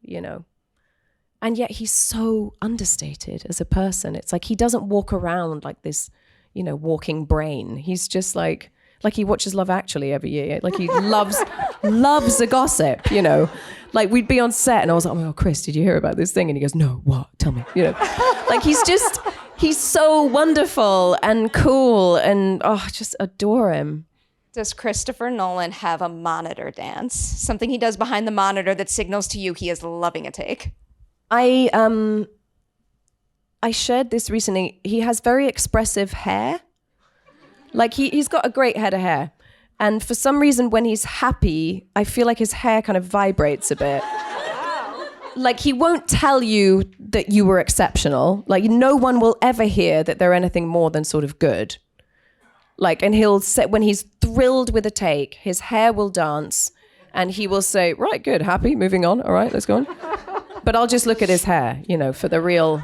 And yet he's so understated as a person. It's like he doesn't walk around like this, walking brain. He's just like he watches Love Actually every year. Like he loves a gossip, Like we'd be on set and I was like, oh my God, Chris, did you hear about this thing? And he goes, no, what? Tell me, Like he's so wonderful and cool and I just adore him. Does Christopher Nolan have a monitor dance? Something he does behind the monitor that signals to you he is loving a take? I shared this recently. He has very expressive hair. Like he's got a great head of hair. And for some reason, when he's happy, I feel like his hair kind of vibrates a bit. Like, he won't tell you that you were exceptional. Like, no one will ever hear that they're anything more than sort of good. Like, and he'll say, when he's thrilled with a take, his hair will dance and he will say, right, good, happy, moving on. All right, let's go on. But I'll just look at his hair, you know, for the real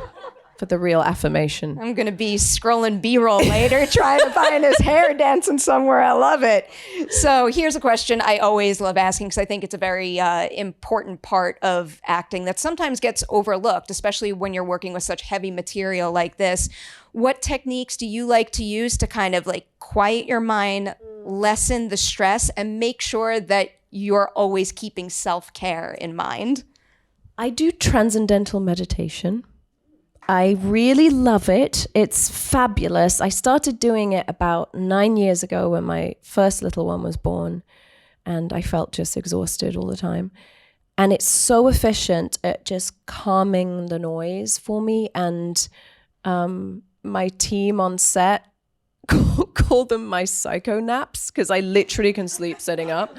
affirmation. I'm going to be scrolling B-roll later, trying to find his hair dancing somewhere. I love it. So here's a question I always love asking because I think it's a very important part of acting that sometimes gets overlooked, especially when you're working with such heavy material like this. What techniques do you like to use to kind of like quiet your mind, lessen the stress, and make sure that you're always keeping self-care in mind? I do transcendental meditation. I really love it. It's fabulous. I started doing it about 9 years ago when my first little one was born, and I felt just exhausted all the time. And it's so efficient at just calming the noise for me. And my team on set call them my psycho naps because I literally can sleep sitting up.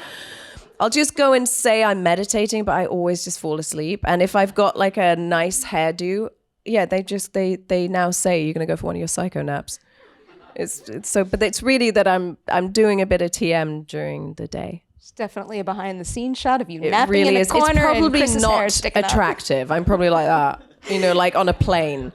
I'll just go and say I'm meditating, but I always just fall asleep. And if I've got like a nice hairdo, yeah, they now say you're going to go for one of your psycho naps. It's so, but it's really that I'm doing a bit of TM during the day. It's definitely a behind the scenes shot of you It napping really in the is. corner. It's probably and not attractive. I'm probably like that, you know, like on a plane.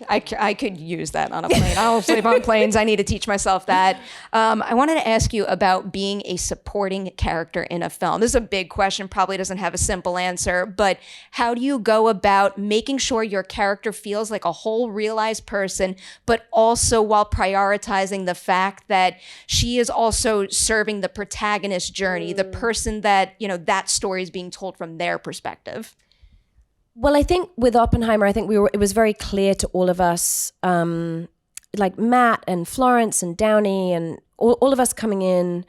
I could use that on a plane. I'll sleep on planes. I need to teach myself that. I wanted to ask you about being a supporting character in a film. This is a big question, probably doesn't have a simple answer, but how do you go about making sure your character feels like a whole realized person, but also while prioritizing the fact that she is also serving the protagonist's journey, the person that, you know, that story is being told from their perspective? Well, I think with Oppenheimer, it was very clear to all of us, like Matt and Florence and Downey and all of us coming in,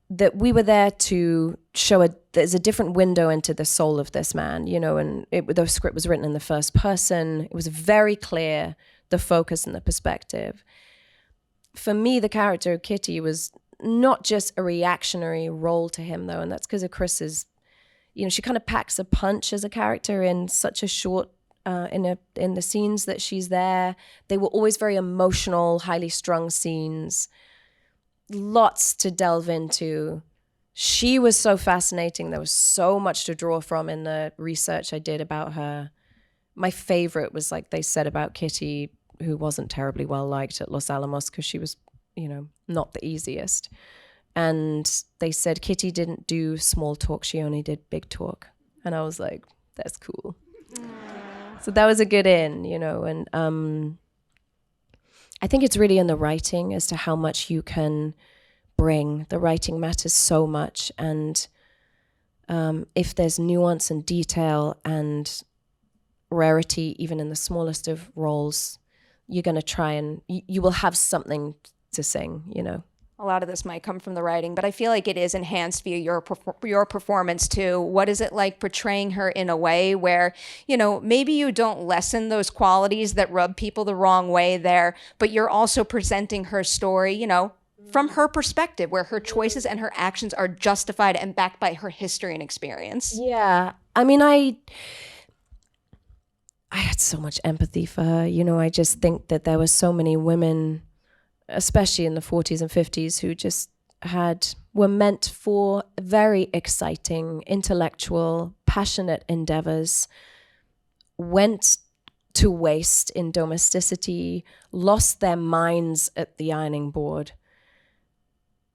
that we were there to show there's a different window into the soul of this man, you know, and the script was written in the first person. It was very clear, the focus and the perspective. For me, the character of Kitty was not just a reactionary role to him, though, and that's because of Chris's, you know, she kind of packs a punch as a character in such a short, in the scenes that she's there. They were always very emotional, highly strung scenes. Lots to delve into. She was so fascinating. There was so much to draw from in the research I did about her. My favorite was, like they said about Kitty, who wasn't terribly well liked at Los Alamos because she was, you know, not the easiest. And they said Kitty didn't do small talk, she only did big talk. And I was like, that's cool. So that was a good in, you know, and I think it's really in the writing as to how much you can bring. The writing matters so much. And if there's nuance and detail and rarity, even in the smallest of roles, you're going to try and you will have something to sing, you know. A lot of this might come from the writing, but I feel like it is enhanced via your performance too. What is it like portraying her in a way where, you know, maybe you don't lessen those qualities that rub people the wrong way there, but you're also presenting her story, you know, from her perspective, where her choices and her actions are justified and backed by her history and experience. Yeah. I mean, I had so much empathy for her. You know, I just think that there were so many women, especially in the 40s and 50s, who just were meant for very exciting, intellectual, passionate endeavors, went to waste in domesticity, lost their minds at the ironing board,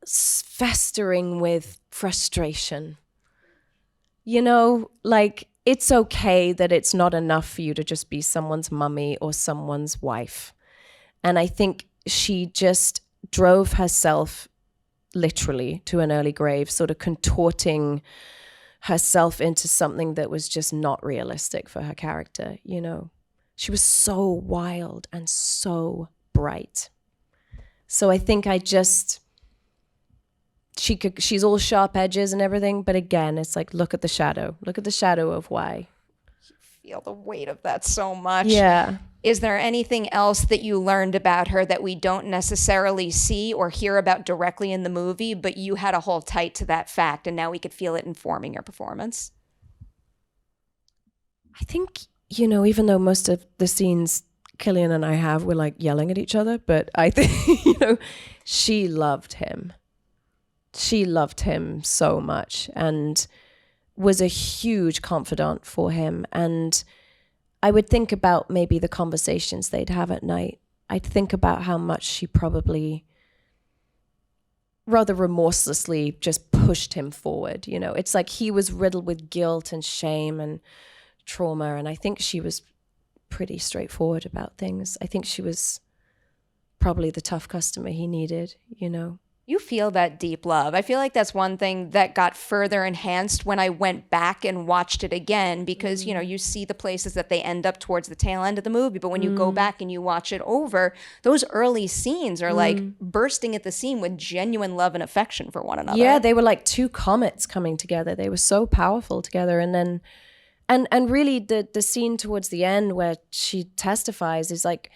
festering with frustration. You know, like, it's okay that it's not enough for you to just be someone's mummy or someone's wife. And I think she just drove herself literally to an early grave, sort of contorting herself into something that was just not realistic for her character, you know. She was so wild and so bright. So I think she's all sharp edges and everything, but again, it's like, look at the shadow of why. feel the weight of that so much. Yeah. Is there anything else that you learned about her that we don't necessarily see or hear about directly in the movie, but you had to hold tight to that fact and now we could feel it informing your performance? I think, you know, even though most of the scenes Cillian and I have, we're like yelling at each other, but I think, you know, she loved him. She loved him so much and was a huge confidant for him. And I would think about maybe the conversations they'd have at night. I'd think about how much she probably rather remorselessly just pushed him forward. You know, it's like he was riddled with guilt and shame and trauma. And I think she was pretty straightforward about things. I think she was probably the tough customer he needed, you know. You feel that deep love. I feel like that's one thing that got further enhanced when I went back and watched it again because, you know, you see the places that they end up towards the tail end of the movie. But when you go back and you watch it over, those early scenes are like bursting at the seam with genuine love and affection for one another. Yeah, they were like two comets coming together. They were so powerful together. And then, and really the scene towards the end where she testifies is like,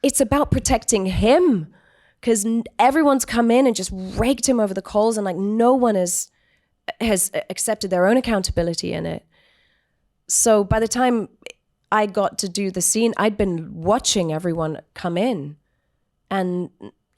it's about protecting him. Because everyone's come in and just raked him over the coals and like no one has accepted their own accountability in it. So by the time I got to do the scene, I'd been watching everyone come in and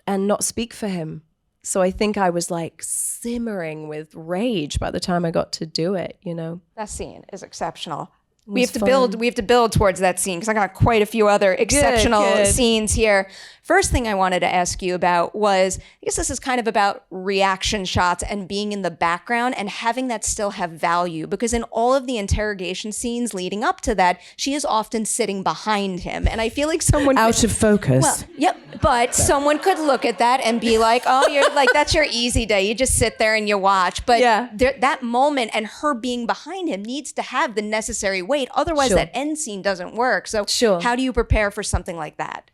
not speak for him. So I think I was like simmering with rage by the time I got to do it, you know. That scene is exceptional. We have to build towards that scene because I got quite a few other exceptional scenes here. First thing I wanted to ask you about was, I guess this is kind of about reaction shots and being in the background and having that still have value, because in all of the interrogation scenes leading up to that, she is often sitting behind him. And I feel like someone out of focus. Well, yep. But someone could look at that and be like, oh, you're like, that's your easy day. You just sit there and you watch. But that moment and her being behind him needs to have the necessary weight. Otherwise, that end scene doesn't work. So how do you prepare for something like that?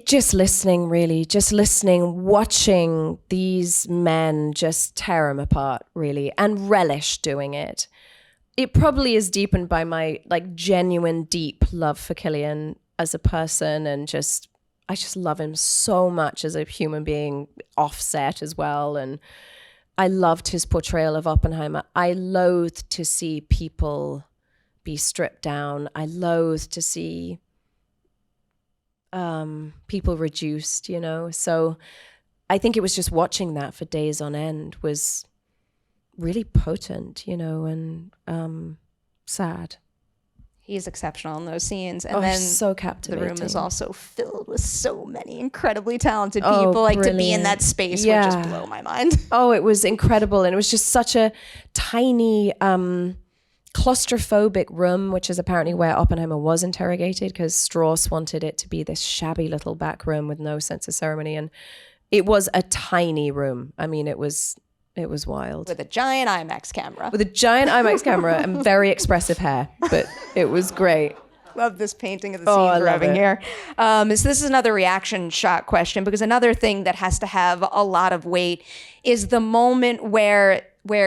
Just listening, really. Just listening, watching these men just tear them apart, really, and relish doing it. It probably is deepened by my like genuine, deep love for Cillian as a person, and I just love him so much as a human being, offset as well. And I loved his portrayal of Oppenheimer. I loathed to see people be stripped down. I loathed to see people reduced, you know. So I think it was just watching that for days on end was really potent, you know, and sad. He's exceptional in those scenes. And then so captivating. The room is also filled with so many incredibly talented people. Like brilliant. To be in that space would just blow my mind. Oh, it was incredible. And it was just such a tiny claustrophobic room, which is apparently where Oppenheimer was interrogated, because Strauss wanted it to be this shabby little back room with no sense of ceremony. And it was a tiny room. I mean, it was wild. With a giant IMAX camera. With a giant IMAX camera and very expressive hair. But it was great. Love this painting of the scene we're having here. So this is another reaction shot question, because another thing that has to have a lot of weight is the moment where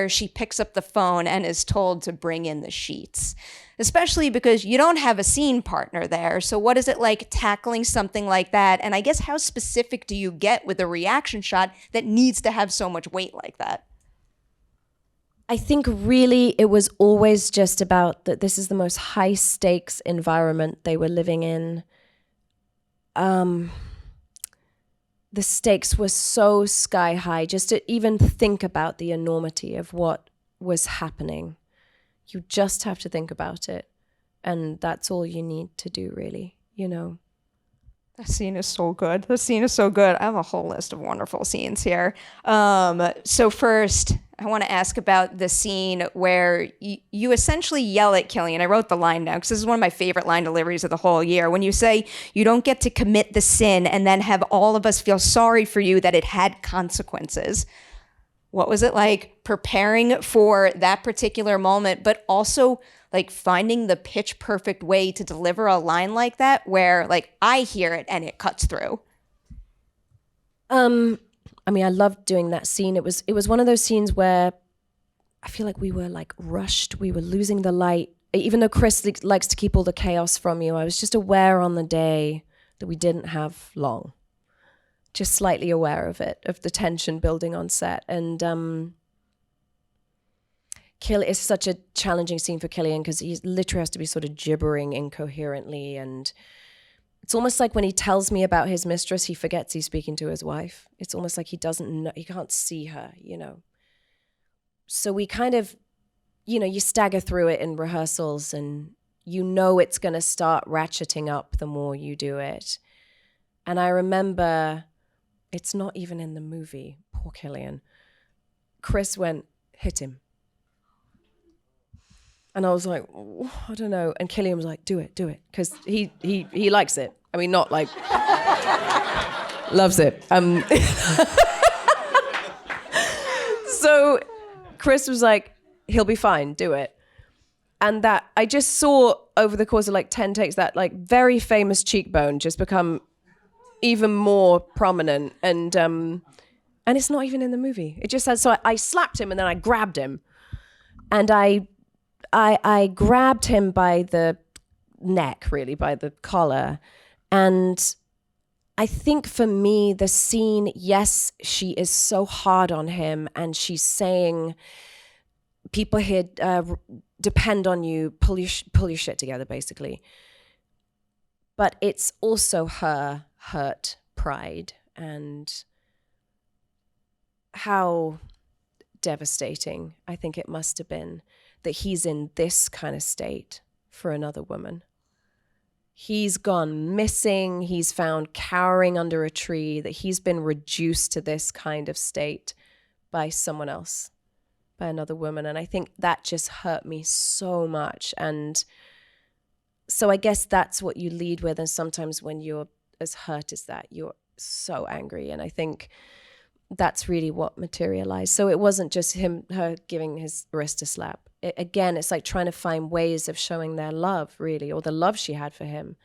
she picks up the phone and is told to bring in the sheets, especially because you don't have a scene partner there. So what is it like tackling something like that? And I guess how specific do you get with a reaction shot that needs to have so much weight like that? I think really it was always just about that this is the most high stakes environment they were living in. The stakes were so sky high, just to even think about the enormity of what was happening. You just have to think about it. And that's all you need to do, really, you know. The scene is so good. The scene is so good. I have a whole list of wonderful scenes here. So first, I want to ask about the scene where you essentially yell at Cillian. I wrote the line down because this is one of my favorite line deliveries of the whole year. When you say, you don't get to commit the sin and then have all of us feel sorry for you that it had consequences. What was it like preparing for that particular moment, but also like finding the pitch perfect way to deliver a line like that where like I hear it and it cuts through? I mean, I loved doing that scene. It was one of those scenes where I feel like we were like rushed. We were losing the light. Even though Chris likes to keep all the chaos from you, I was just aware on the day that we didn't have long. Just slightly aware of it, of the tension building on set. And it's such a challenging scene for Cillian because he literally has to be sort of gibbering incoherently. And it's almost like when he tells me about his mistress, he forgets he's speaking to his wife. It's almost like he doesn't know, he can't see her, you know. So we kind of, you know, you stagger through it in rehearsals and you know it's going to start ratcheting up the more you do it. And I remember, it's not even in the movie, poor Cillian. Chris went, hit him. And I was like, oh, I don't know. And Cillian was like, do it. Because he likes it. I mean, not like, loves it. So Chris was like, he'll be fine, do it. And that, I just saw over the course of like 10 takes, that like very famous cheekbone just become even more prominent. And it's not even in the movie. It just says, so I slapped him and then I grabbed him. And I grabbed him by the neck, really, by the collar. And I think for me, the scene, yes, she is so hard on him and she's saying, people here depend on you, pull your shit together, basically. But it's also her hurt pride and how devastating I think it must have been that he's in this kind of state for another woman. He's gone missing, he's found cowering under a tree, that he's been reduced to this kind of state by someone else, by another woman. And I think that just hurt me so much. And so I guess that's what you lead with. And sometimes when you're as hurt as that, you're so angry. And I think that's really what materialized. So it wasn't just her giving his wrist a slap. Again, it's like trying to find ways of showing their love, really, or the love she had for him.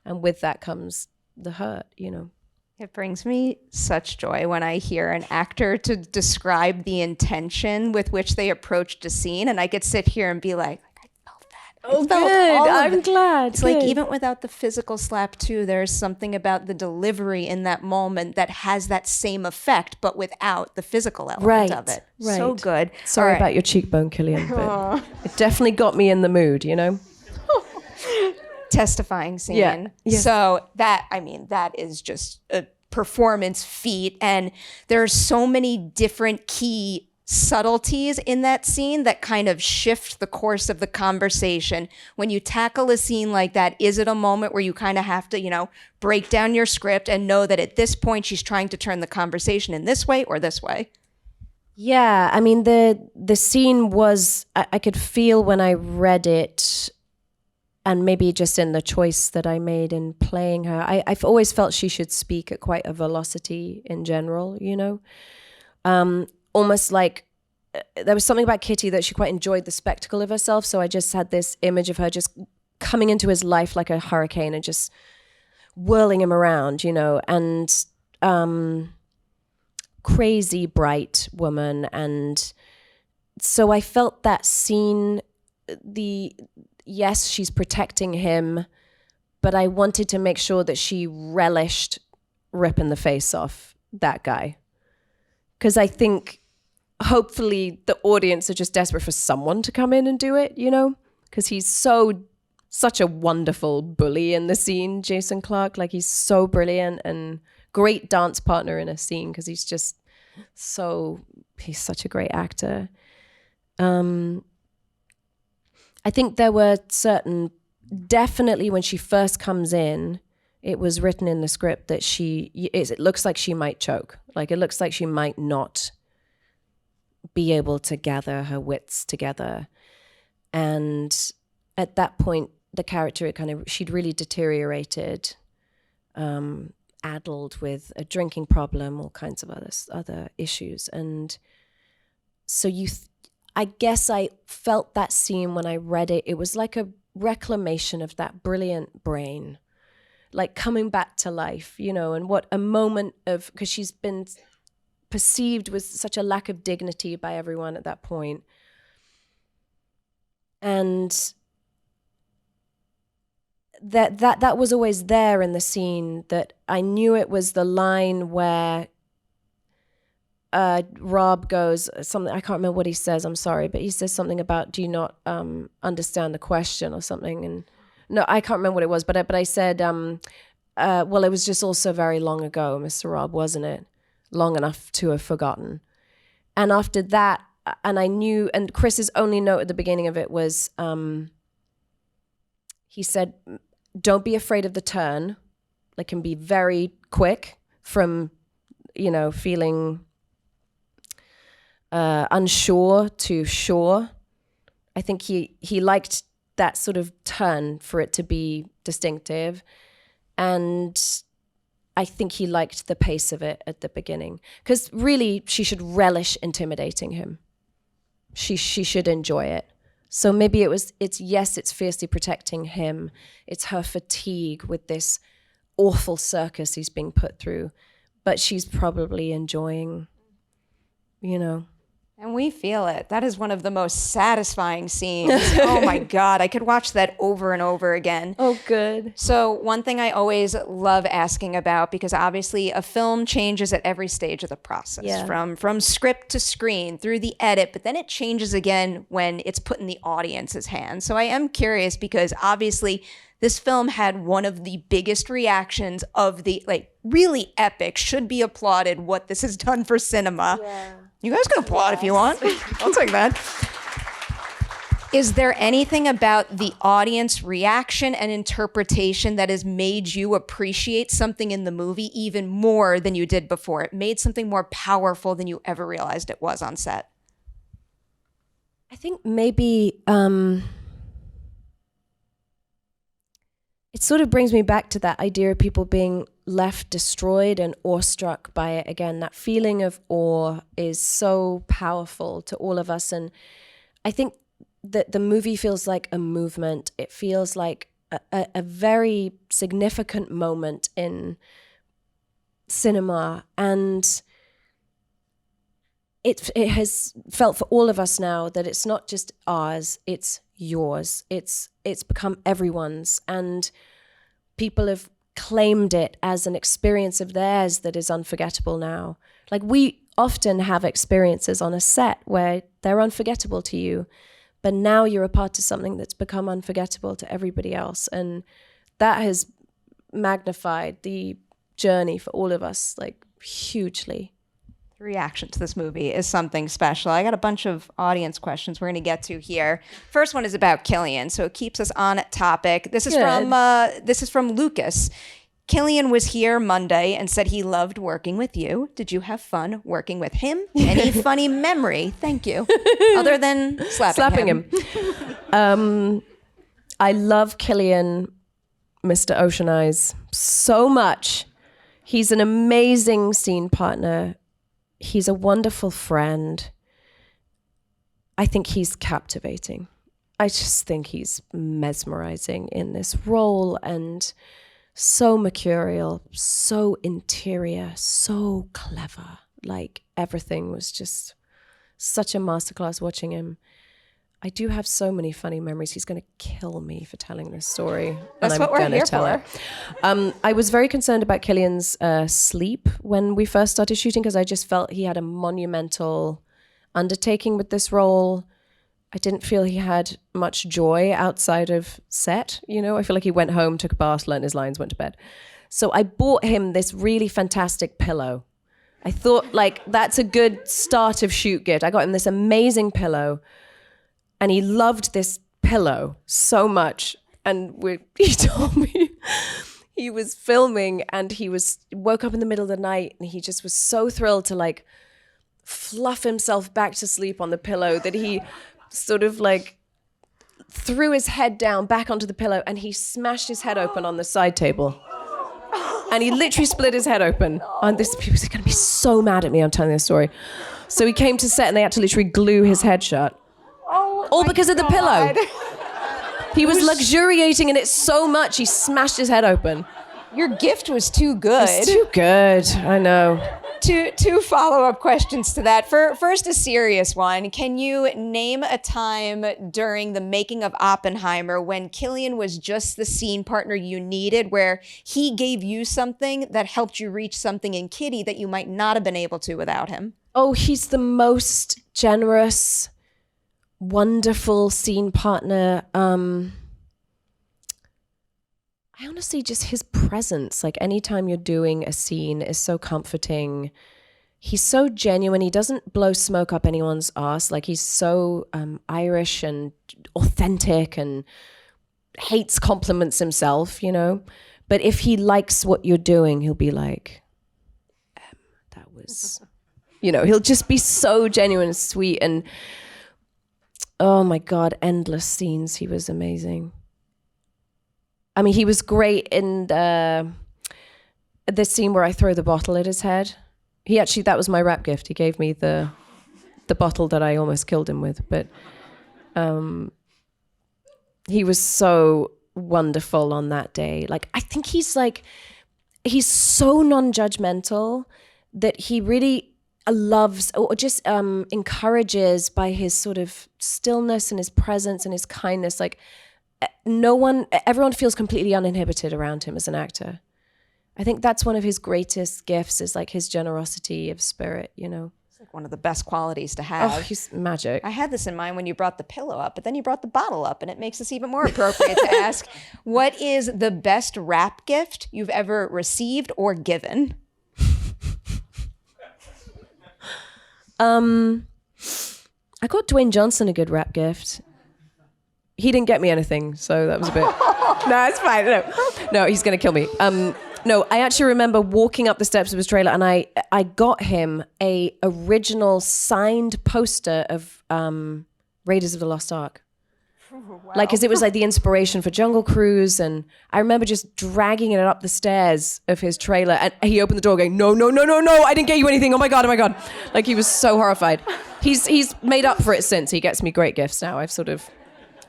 And with that comes the hurt, you know. It brings me such joy when I hear an actor to describe the intention with which they approached a scene. And I could sit here and be like, oh, good. I'm glad. It's like even without the physical slap too, there's something about the delivery in that moment that has that same effect, but without the physical element of it. Right. So good. Sorry about your cheekbone, Cillian, but it definitely got me in the mood, you know? Testifying scene. Yeah. So that is just a performance feat. And there are so many different key subtleties in that scene that kind of shift the course of the conversation. When you tackle a scene like that, is it a moment where you kind of have to, you know, break down your script and know that at this point she's trying to turn the conversation in this way or this way? Yeah, I mean, the scene was, I could feel when I read it, and maybe just in the choice that I made in playing her, I've always felt she should speak at quite a velocity in general, you know? Almost like there was something about Kitty that she quite enjoyed the spectacle of herself. So I just had this image of her just coming into his life like a hurricane and just whirling him around, you know, and crazy bright woman. And so I felt that scene, yes, she's protecting him, but I wanted to make sure that she relished ripping the face off that guy. Because I think hopefully the audience are just desperate for someone to come in and do it, you know? Because he's such a wonderful bully in the scene, Jason Clarke. Like, he's so brilliant and great dance partner in a scene because he's such a great actor. I think there were definitely when she first comes in, it was written in the script that it looks like she might choke. Like, it looks like she might not be able to gather her wits together. And at that point, the character, she'd really deteriorated, addled with a drinking problem, all kinds of other issues. And so I guess I felt that scene when I read it. It was like a reclamation of that brilliant brain, like coming back to life, you know, and what a moment of, because she's been perceived with such a lack of dignity by everyone at that point, And that was always there in the scene, that I knew it was the line where Rob goes something, I can't remember what he says, I'm sorry, but he says something about, do you not understand the question or something? And no, I can't remember what it was, but I said, well, it was just also very long ago, Mr. Rob, wasn't it? Long enough to have forgotten. And after that, and I knew, and Chris's only note at the beginning of it was, he said, don't be afraid of the turn. It can be very quick from, feeling unsure to sure. I think he liked that sort of turn for it to be distinctive. And I think he liked the pace of it at the beginning. Because really, she should relish intimidating him. She should enjoy it. So maybe it's fiercely protecting him. It's her fatigue with this awful circus he's being put through. But she's probably enjoying, And we feel it. That is one of the most satisfying scenes. Oh my God, I could watch that over and over again. Oh, good. So one thing I always love asking about, because obviously a film changes at every stage of the process, from script to screen, through the edit, but then it changes again when it's put in the audience's hands. So I am curious, because obviously this film had one of the biggest reactions of the, really epic, should be applauded what this has done for cinema. Yeah. You guys can applaud if you want. I'll take that. Is there anything about the audience reaction and interpretation that has made you appreciate something in the movie even more than you did before? It made something more powerful than you ever realized it was on set? I think maybe it sort of brings me back to that idea of people being left destroyed and awestruck by it again. That feeling of awe is so powerful to all of us. And I think that the movie feels like a movement. It feels like a very significant moment in cinema. And it has felt for all of us now that it's not just ours, it's yours. It's become everyone's. And people have claimed it as an experience of theirs that is unforgettable now. We often have experiences on a set where they're unforgettable to you, but now you're a part of something that's become unforgettable to everybody else. And that has magnified the journey for all of us, hugely. The reaction to this movie is something special. I got a bunch of audience questions we're going to get to here. First one is about Cillian, so it keeps us on topic. This is from Lucas. Cillian was here Monday and said he loved working with you. Did you have fun working with him? Any funny memory? Thank you. Other than slapping him. I love Cillian, Mr. Ocean Eyes, so much. He's an amazing scene partner. He's a wonderful friend. I think he's captivating. I just think he's mesmerizing in this role, and so mercurial, so interior, so clever. Everything was just such a masterclass watching him. I do have so many funny memories. He's going to kill me for telling this story. That's what we're here for. I was very concerned about Cillian's sleep when we first started shooting, because I just felt he had a monumental undertaking with this role. I didn't feel he had much joy outside of set. I feel like he went home, took a bath, learned his lines, went to bed. So I bought him this really fantastic pillow. I thought, that's a good start of shoot gift. I got him this amazing pillow. And he loved this pillow so much. And he told me he was filming and he woke up in the middle of the night and he just was so thrilled to fluff himself back to sleep on the pillow that he sort of threw his head down back onto the pillow and he smashed his head open on the side table. And he literally split his head open. And people are going to be so mad at me I'm telling this story. So he came to set and they had to literally glue his head shut. All because of the pillow. He was luxuriating in it so much, he smashed his head open. Your gift was too good. It's too good, I know. Two follow-up questions to that. First, a serious one. Can you name a time during the making of Oppenheimer when Cillian was just the scene partner you needed, where he gave you something that helped you reach something in Kitty that you might not have been able to without him? Oh, he's the most generous, wonderful scene partner. I honestly, just his presence, like anytime you're doing a scene, is so comforting. He's so genuine. He doesn't blow smoke up anyone's ass. Like, he's so Irish and authentic and hates compliments himself, you know? But if he likes what you're doing, he'll be like, that was, you know, he'll just be so genuine and sweet. And oh my God, endless scenes. He was amazing. I mean, he was great in the scene where I throw the bottle at his head. That was my rap gift. He gave me the bottle that I almost killed him with. But he was so wonderful on that day. Like, I think he's so non-judgmental that he really loves or just encourages by his sort of stillness and his presence and his kindness. Like, everyone feels completely uninhibited around him as an actor. I think that's one of his greatest gifts, is like his generosity of spirit, you know. It's like one of the best qualities to have. Oh, he's magic. I had this in mind when you brought the pillow up, but then you brought the bottle up, and it makes this even more appropriate to ask, what is the best rap gift you've ever received or given? I got Dwayne Johnson a good rap gift. He didn't get me anything, so that was a bit... No, it's fine. No, he's going to kill me. No, I actually remember walking up the steps of his trailer, and I got him a original signed poster of Raiders of the Lost Ark. Wow. Like, because it was like the inspiration for Jungle Cruise, and I remember just dragging it up the stairs of his trailer, and he opened the door going, no, I didn't get you anything. Oh my God. Like, he was so horrified. He's made up for it since. He gets me great gifts now. I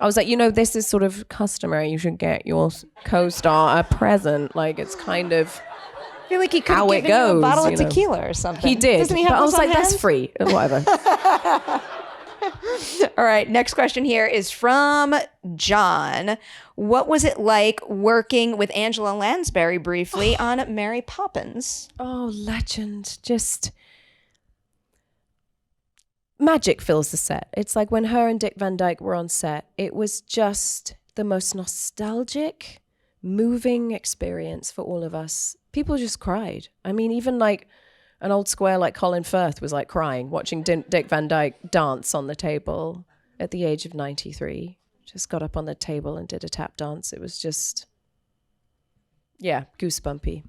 was like, you know, this is sort of customary. You should get your co-star a present. Like, it's kind of I feel like he could have given you a bottle of tequila or something. He did. Doesn't he have but I was like, hand? That's free. Whatever. All right, next question here is from John. What was it like working with Angela Lansbury briefly on Mary Poppins? Oh, legend. Just... magic fills the set. It's like when her and Dick Van Dyke were on set, it was just the most nostalgic, moving experience for all of us. People just cried. I mean, even like an old square like Colin Firth was like crying, watching Dick Van Dyke dance on the table at the age of 93. Just got up on the table and did a tap dance. It was just, yeah, goosebumpy.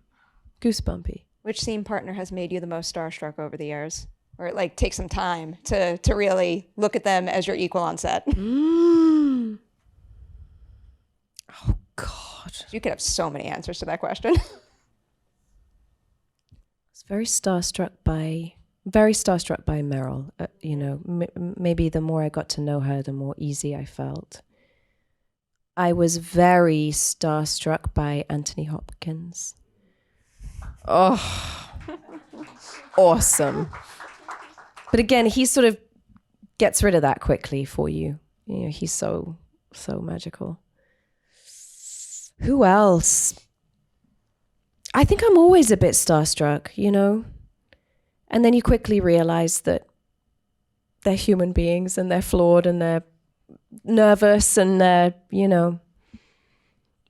Which scene partner has made you the most starstruck over the years? Or like take some time to really look at them as your equal on set? Oh, God. You could have so many answers to that question. I was very starstruck by Meryl. You know, maybe the more I got to know her, the more easy I felt. I was very starstruck by Anthony Hopkins. Oh, awesome. But again, he sort of gets rid of that quickly for you. You know, he's so magical. Who else? I think I'm always a bit starstruck, you know? And then you quickly realize that they're human beings and they're flawed and they're nervous and they're, you know...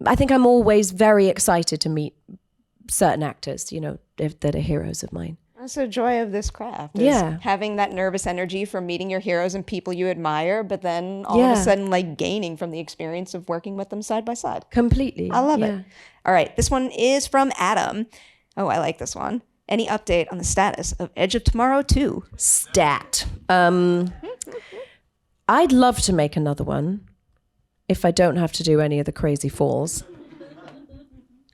I think I'm always very excited to meet certain actors, you know, that are heroes of mine. That's the joy of this craft. Yeah. Having that nervous energy from meeting your heroes and people you admire, but then all of a sudden like gaining from the experience of working with them side by side. Completely. I love it. All right. This one is from Adam. Oh, I like this one. Any update on the status of Edge of Tomorrow 2? Stat. I'd love to make another one if I don't have to do any of the crazy falls.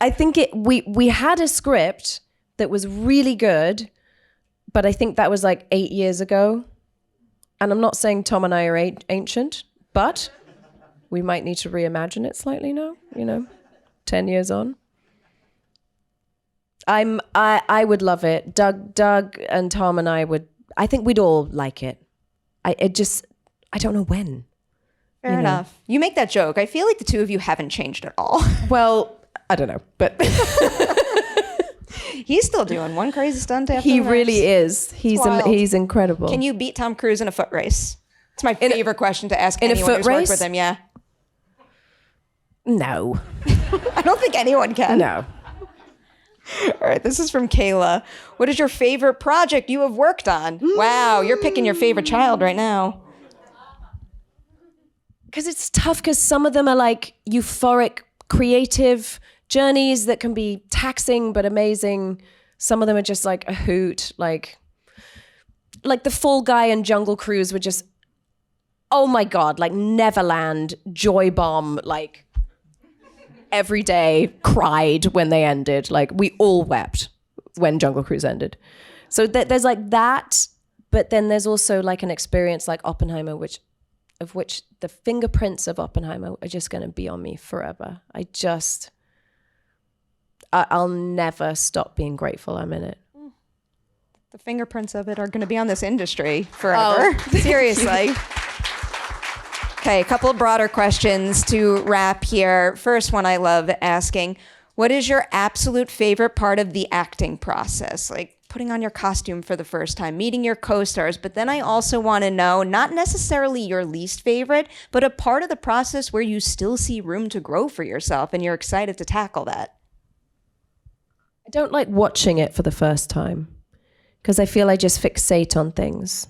I think we had a script that was really good, but I think that was like 8 years ago. And I'm not saying Tom and I are ancient, but we might need to reimagine it slightly now, you know, 10 years on. I would love it. Doug and Tom and I think we'd all like it. I don't know when. Fair enough. You make that joke. I feel like the two of you haven't changed at all. Well, I don't know, but he's still doing one crazy stunt after he the next. really is. He's incredible. Can you beat Tom Cruise in a foot race? It's my favorite question to ask anyone who's worked with him. Yeah. No. I don't think anyone can. No. All right, this is from Kayla. What is your favorite project you have worked on? Wow, you're picking your favorite child right now. Because it's tough, because some of them are like euphoric, creative journeys that can be taxing but amazing. Some of them are just like a hoot, like The Fall Guy and Jungle Cruise were just, oh my God, like Neverland, joy bomb, like every day cried when they ended. Like we all wept when Jungle Cruise ended. So there's like that, but then there's also like an experience like Oppenheimer, of which the fingerprints of Oppenheimer are just going to be on me forever. I'll never stop being grateful I'm in it. The fingerprints of it are going to be on this industry forever. Oh, seriously. Okay, a couple of broader questions to wrap here. First one I love asking, what is your absolute favorite part of the acting process? Like putting on your costume for the first time, meeting your co-stars. But then I also want to know, not necessarily your least favorite, but a part of the process where you still see room to grow for yourself and you're excited to tackle that. I don't like watching it for the first time because I feel I just fixate on things.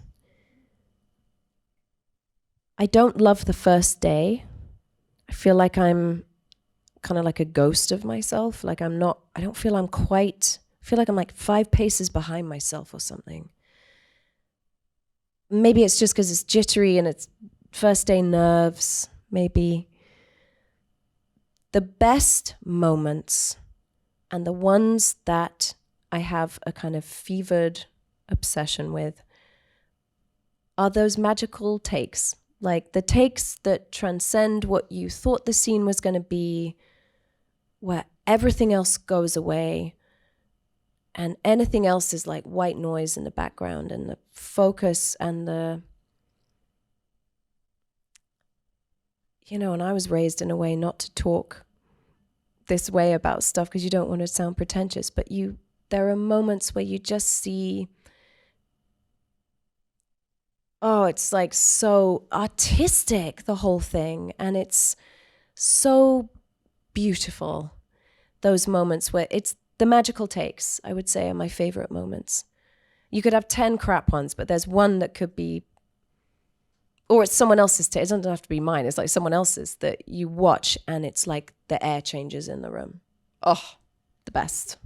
I don't love the first day. I feel like I'm kind of like a ghost of myself. Like I feel like I'm like 5 paces behind myself or something. Maybe it's just because it's jittery and it's first day nerves, maybe. The best moments and the ones that I have a kind of fevered obsession with are those magical takes. Like the takes that transcend what you thought the scene was going to be, where everything else goes away and anything else is like white noise in the background, and the focus and and I was raised in a way not to talk this way about stuff because you don't want to sound pretentious, but there are moments where you just see, it's like so artistic, the whole thing, and it's so beautiful. Those moments where it's the magical takes, I would say, are my favorite moments. You could have 10 crap ones, but there's one that could be, or it's someone else's take. It doesn't have to be mine. It's like someone else's that you watch and it's like the air changes in the room. Oh, the best.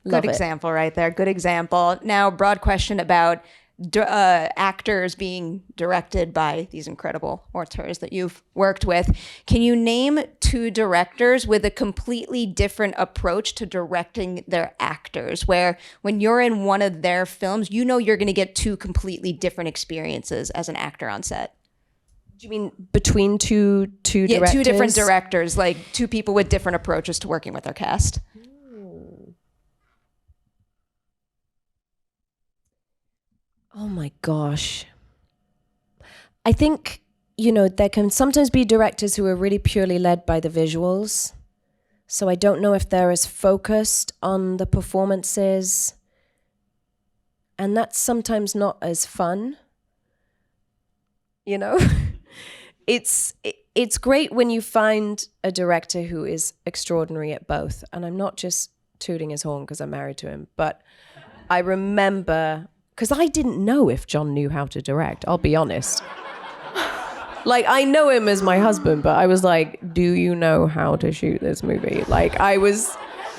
Love Good it. example right there. Good example. Now, broad question about actors being directed by these incredible auteurs that you've worked with. Can you name 2 directors with a completely different approach to directing their actors, where when you're in one of their films, you're going to get 2 completely different experiences as an actor on set? Do you mean between two directors? Yeah, 2 different directors, like 2 people with different approaches to working with their cast. Oh my gosh. I think, there can sometimes be directors who are really purely led by the visuals. So I don't know if they're as focused on the performances. And that's sometimes not as fun. It's great when you find a director who is extraordinary at both. And I'm not just tooting his horn because I'm married to him, but I remember, because I didn't know if John knew how to direct, I'll be honest. Like, I know him as my husband, but I was like, do you know how to shoot this movie? Like, I was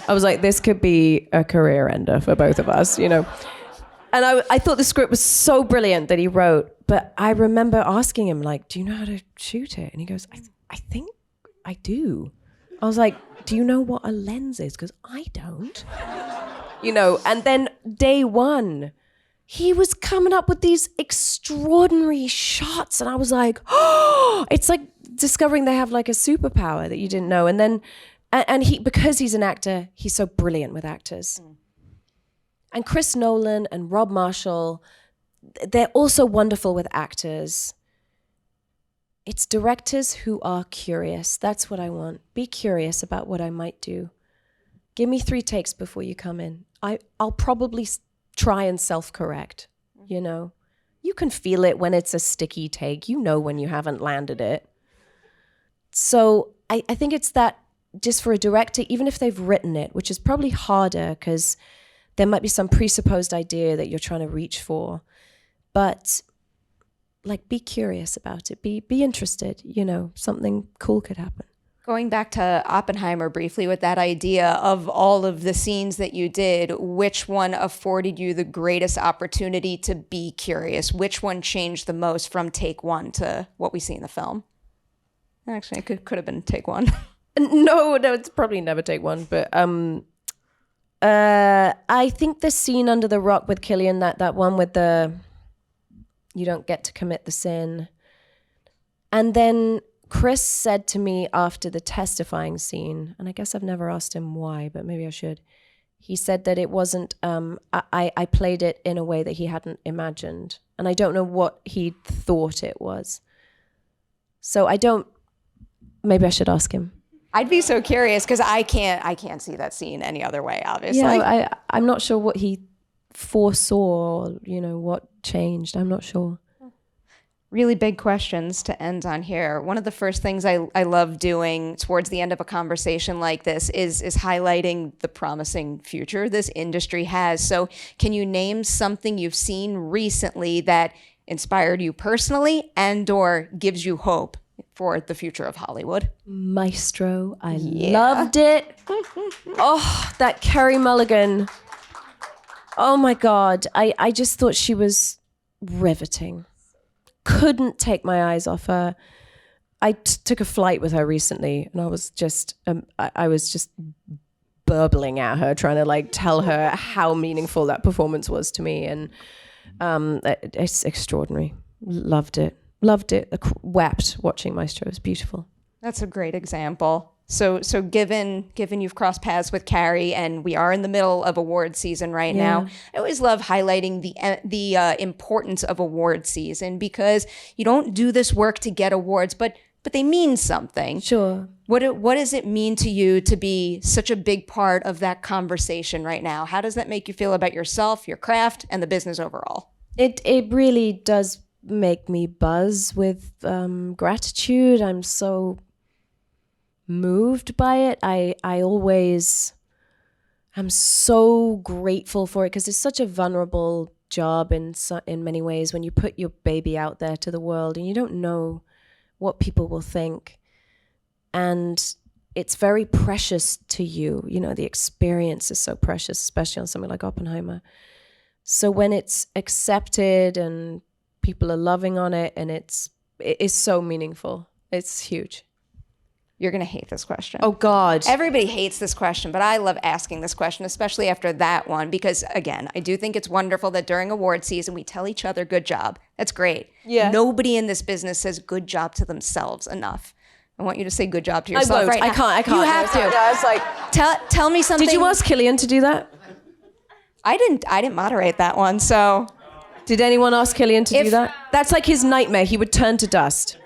like, this could be a career ender for both of us, And I thought the script was so brilliant that he wrote, but I remember asking him, like, do you know how to shoot it? And he goes, I think I do. I was like, do you know what a lens is? Because I don't. And then day one, he was coming up with these extraordinary shots. And I was like, oh, it's like discovering they have like a superpower that you didn't know. And then, and he, because he's an actor, he's so brilliant with actors. And Chris Nolan and Rob Marshall, they're also wonderful with actors. It's directors who are curious. That's what I want. Be curious about what I might do. Give me 3 takes before you come in. I'll probably try and self-correct, you know. You can feel it when it's a sticky take. You know when you haven't landed it. So I think it's that just for a director, even if they've written it, which is probably harder because there might be some presupposed idea that you're trying to reach for. But like, be curious about it. Be interested, you know, something cool could happen. Going back to Oppenheimer briefly with that idea of all of the scenes that you did, which one afforded you the greatest opportunity to be curious? Which one changed the most from take 1 to what we see in the film? Actually, it could have been take 1. No, it's probably never take 1. But I think the scene under the rock with Cillian, that one with the you don't get to commit the sin. And then Chris said to me after the testifying scene, and I guess I've never asked him why, but maybe I should. He said that it wasn't, I played it in a way that he hadn't imagined. And I don't know what he thought it was. So maybe I should ask him. I'd be so curious because I can't see that scene any other way, obviously. Yeah, I'm not sure what he foresaw, you know, what changed. I'm not sure. Really big questions to end on here. One of the first things I love doing towards the end of a conversation like this is highlighting the promising future this industry has. So can you name something you've seen recently that inspired you personally and or gives you hope for the future of Hollywood? Maestro. I loved it. Oh, that Carey Mulligan. Oh my God. I just thought she was riveting. Couldn't take my eyes off her. I took a flight with her recently, and I was just burbling at her, trying to like tell her how meaningful that performance was to me, and it's extraordinary. Loved it. Wept watching Maestro. It was beautiful. That's a great example. So given you've crossed paths with Carey, and we are in the middle of award season right now, I always love highlighting the importance of award season, because you don't do this work to get awards, but they mean something. Sure. What does it mean to you to be such a big part of that conversation right now? How does that make you feel about yourself, your craft, and the business overall? It really does make me buzz with gratitude. I'm so moved by it. I'm so grateful for it, because it's such a vulnerable job in many ways, when you put your baby out there to the world and you don't know what people will think. And it's very precious to you. You know, the experience is so precious, especially on something like Oppenheimer. So when it's accepted and people are loving on it, and it is so meaningful, it's huge. You're going to hate this question. Oh, God. Everybody hates this question, but I love asking this question, especially after that one, because, again, I do think it's wonderful that during award season, we tell each other good job. That's great. Yeah. Nobody in this business says good job to themselves enough. I want you to say good job to yourself right now. I can't. You have to. I was like, tell me something. Did you ask Cillian to do that? I didn't moderate that one, so. Did anyone ask Cillian to do that? That's like his nightmare. He would turn to dust.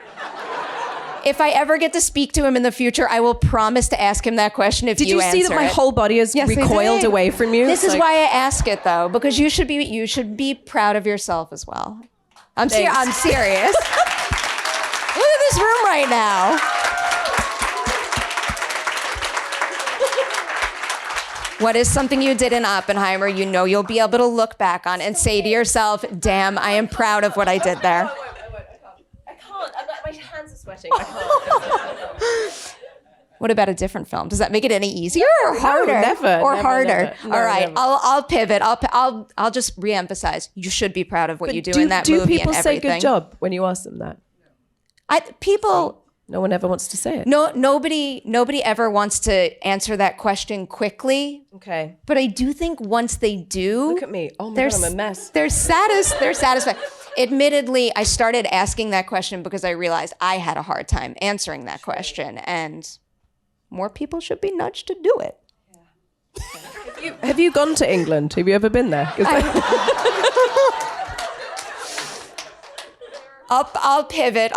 If I ever get to speak to him in the future, I will promise to ask him that question if you answer it. Did you see that my whole body is recoiled away from you? This is why I ask it, though, because you should be proud of yourself as well. I'm serious. Look at this room right now. What is something you did in Oppenheimer you know you'll be able to look back on and say to yourself, damn, I am proud of what I did there? My hands are sweating. I can't. What about a different film? Does that make it any easier or harder? No, never. Or harder? Never. All right, never. I'll pivot. I'll just reemphasize. You should be proud of what you do in that movie and everything. Do people say good job when you ask them that? No one ever wants to say it. No, nobody ever wants to answer that question quickly. Okay. But I do think once they do, look at me. Oh my God, I'm a mess. They're satisfied. Admittedly, I started asking that question because I realized I had a hard time answering that question, and more people should be nudged to do it. Have you gone to England? Have you ever been there? I'll pivot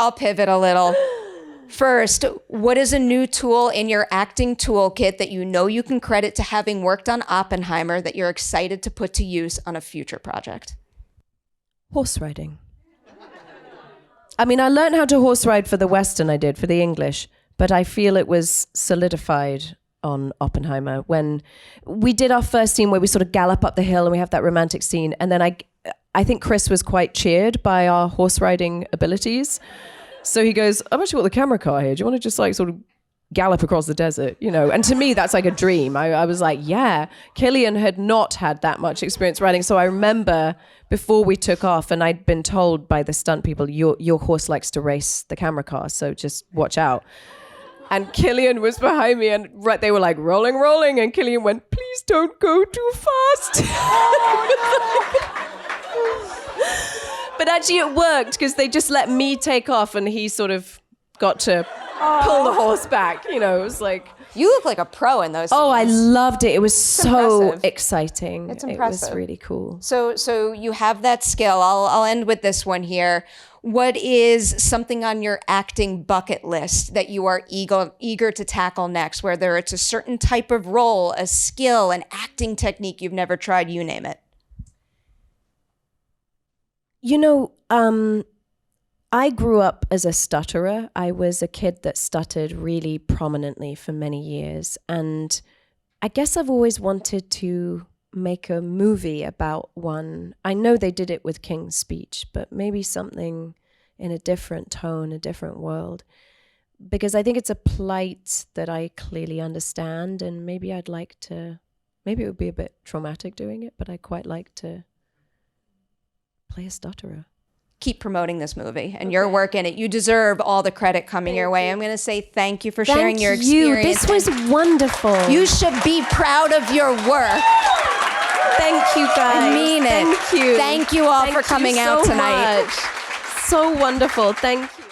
a little. First, what is a new tool in your acting toolkit that you know you can credit to having worked on Oppenheimer that you're excited to put to use on a future project? Horse riding. I mean, I learned how to horse ride for the Western I did, for the English, but I feel it was solidified on Oppenheimer when we did our first scene where we sort of gallop up the hill and we have that romantic scene. And then I think Chris was quite cheered by our horse riding abilities. So he goes, I've actually got the camera car here. Do you want to just like sort of gallop across the desert? You know, and to me, that's like a dream. I was like, yeah. Cillian had not had that much experience riding. So I remember before we took off and I'd been told by the stunt people, your horse likes to race the camera car. So just watch out. And Cillian was behind me and they were like rolling. And Cillian went, please don't go too fast. But actually it worked because they just let me take off and he sort of got to pull the horse back. You know, it was like... You look like a pro in those scenes. Oh, I loved it. It was so exciting. It's impressive. It was really cool. So you have that skill. I'll end with this one here. What is something on your acting bucket list that you are eager to tackle next, whether it's a certain type of role, a skill, an acting technique you've never tried, you name it? You know, I grew up as a stutterer. I was a kid that stuttered really prominently for many years. And I guess I've always wanted to make a movie about one. I know they did it with King's Speech, but maybe something in a different tone, a different world. Because I think it's a plight that I clearly understand. And maybe it would be a bit traumatic doing it, but I quite like to play a stutterer. Keep promoting this movie and your work in it. You deserve all the credit coming your way. I'm going to say thank you for sharing your experience. This was wonderful. You should be proud of your work. Thank you, guys. I mean it. Thank you. Thank you all for coming out tonight. Much. So wonderful. Thank you.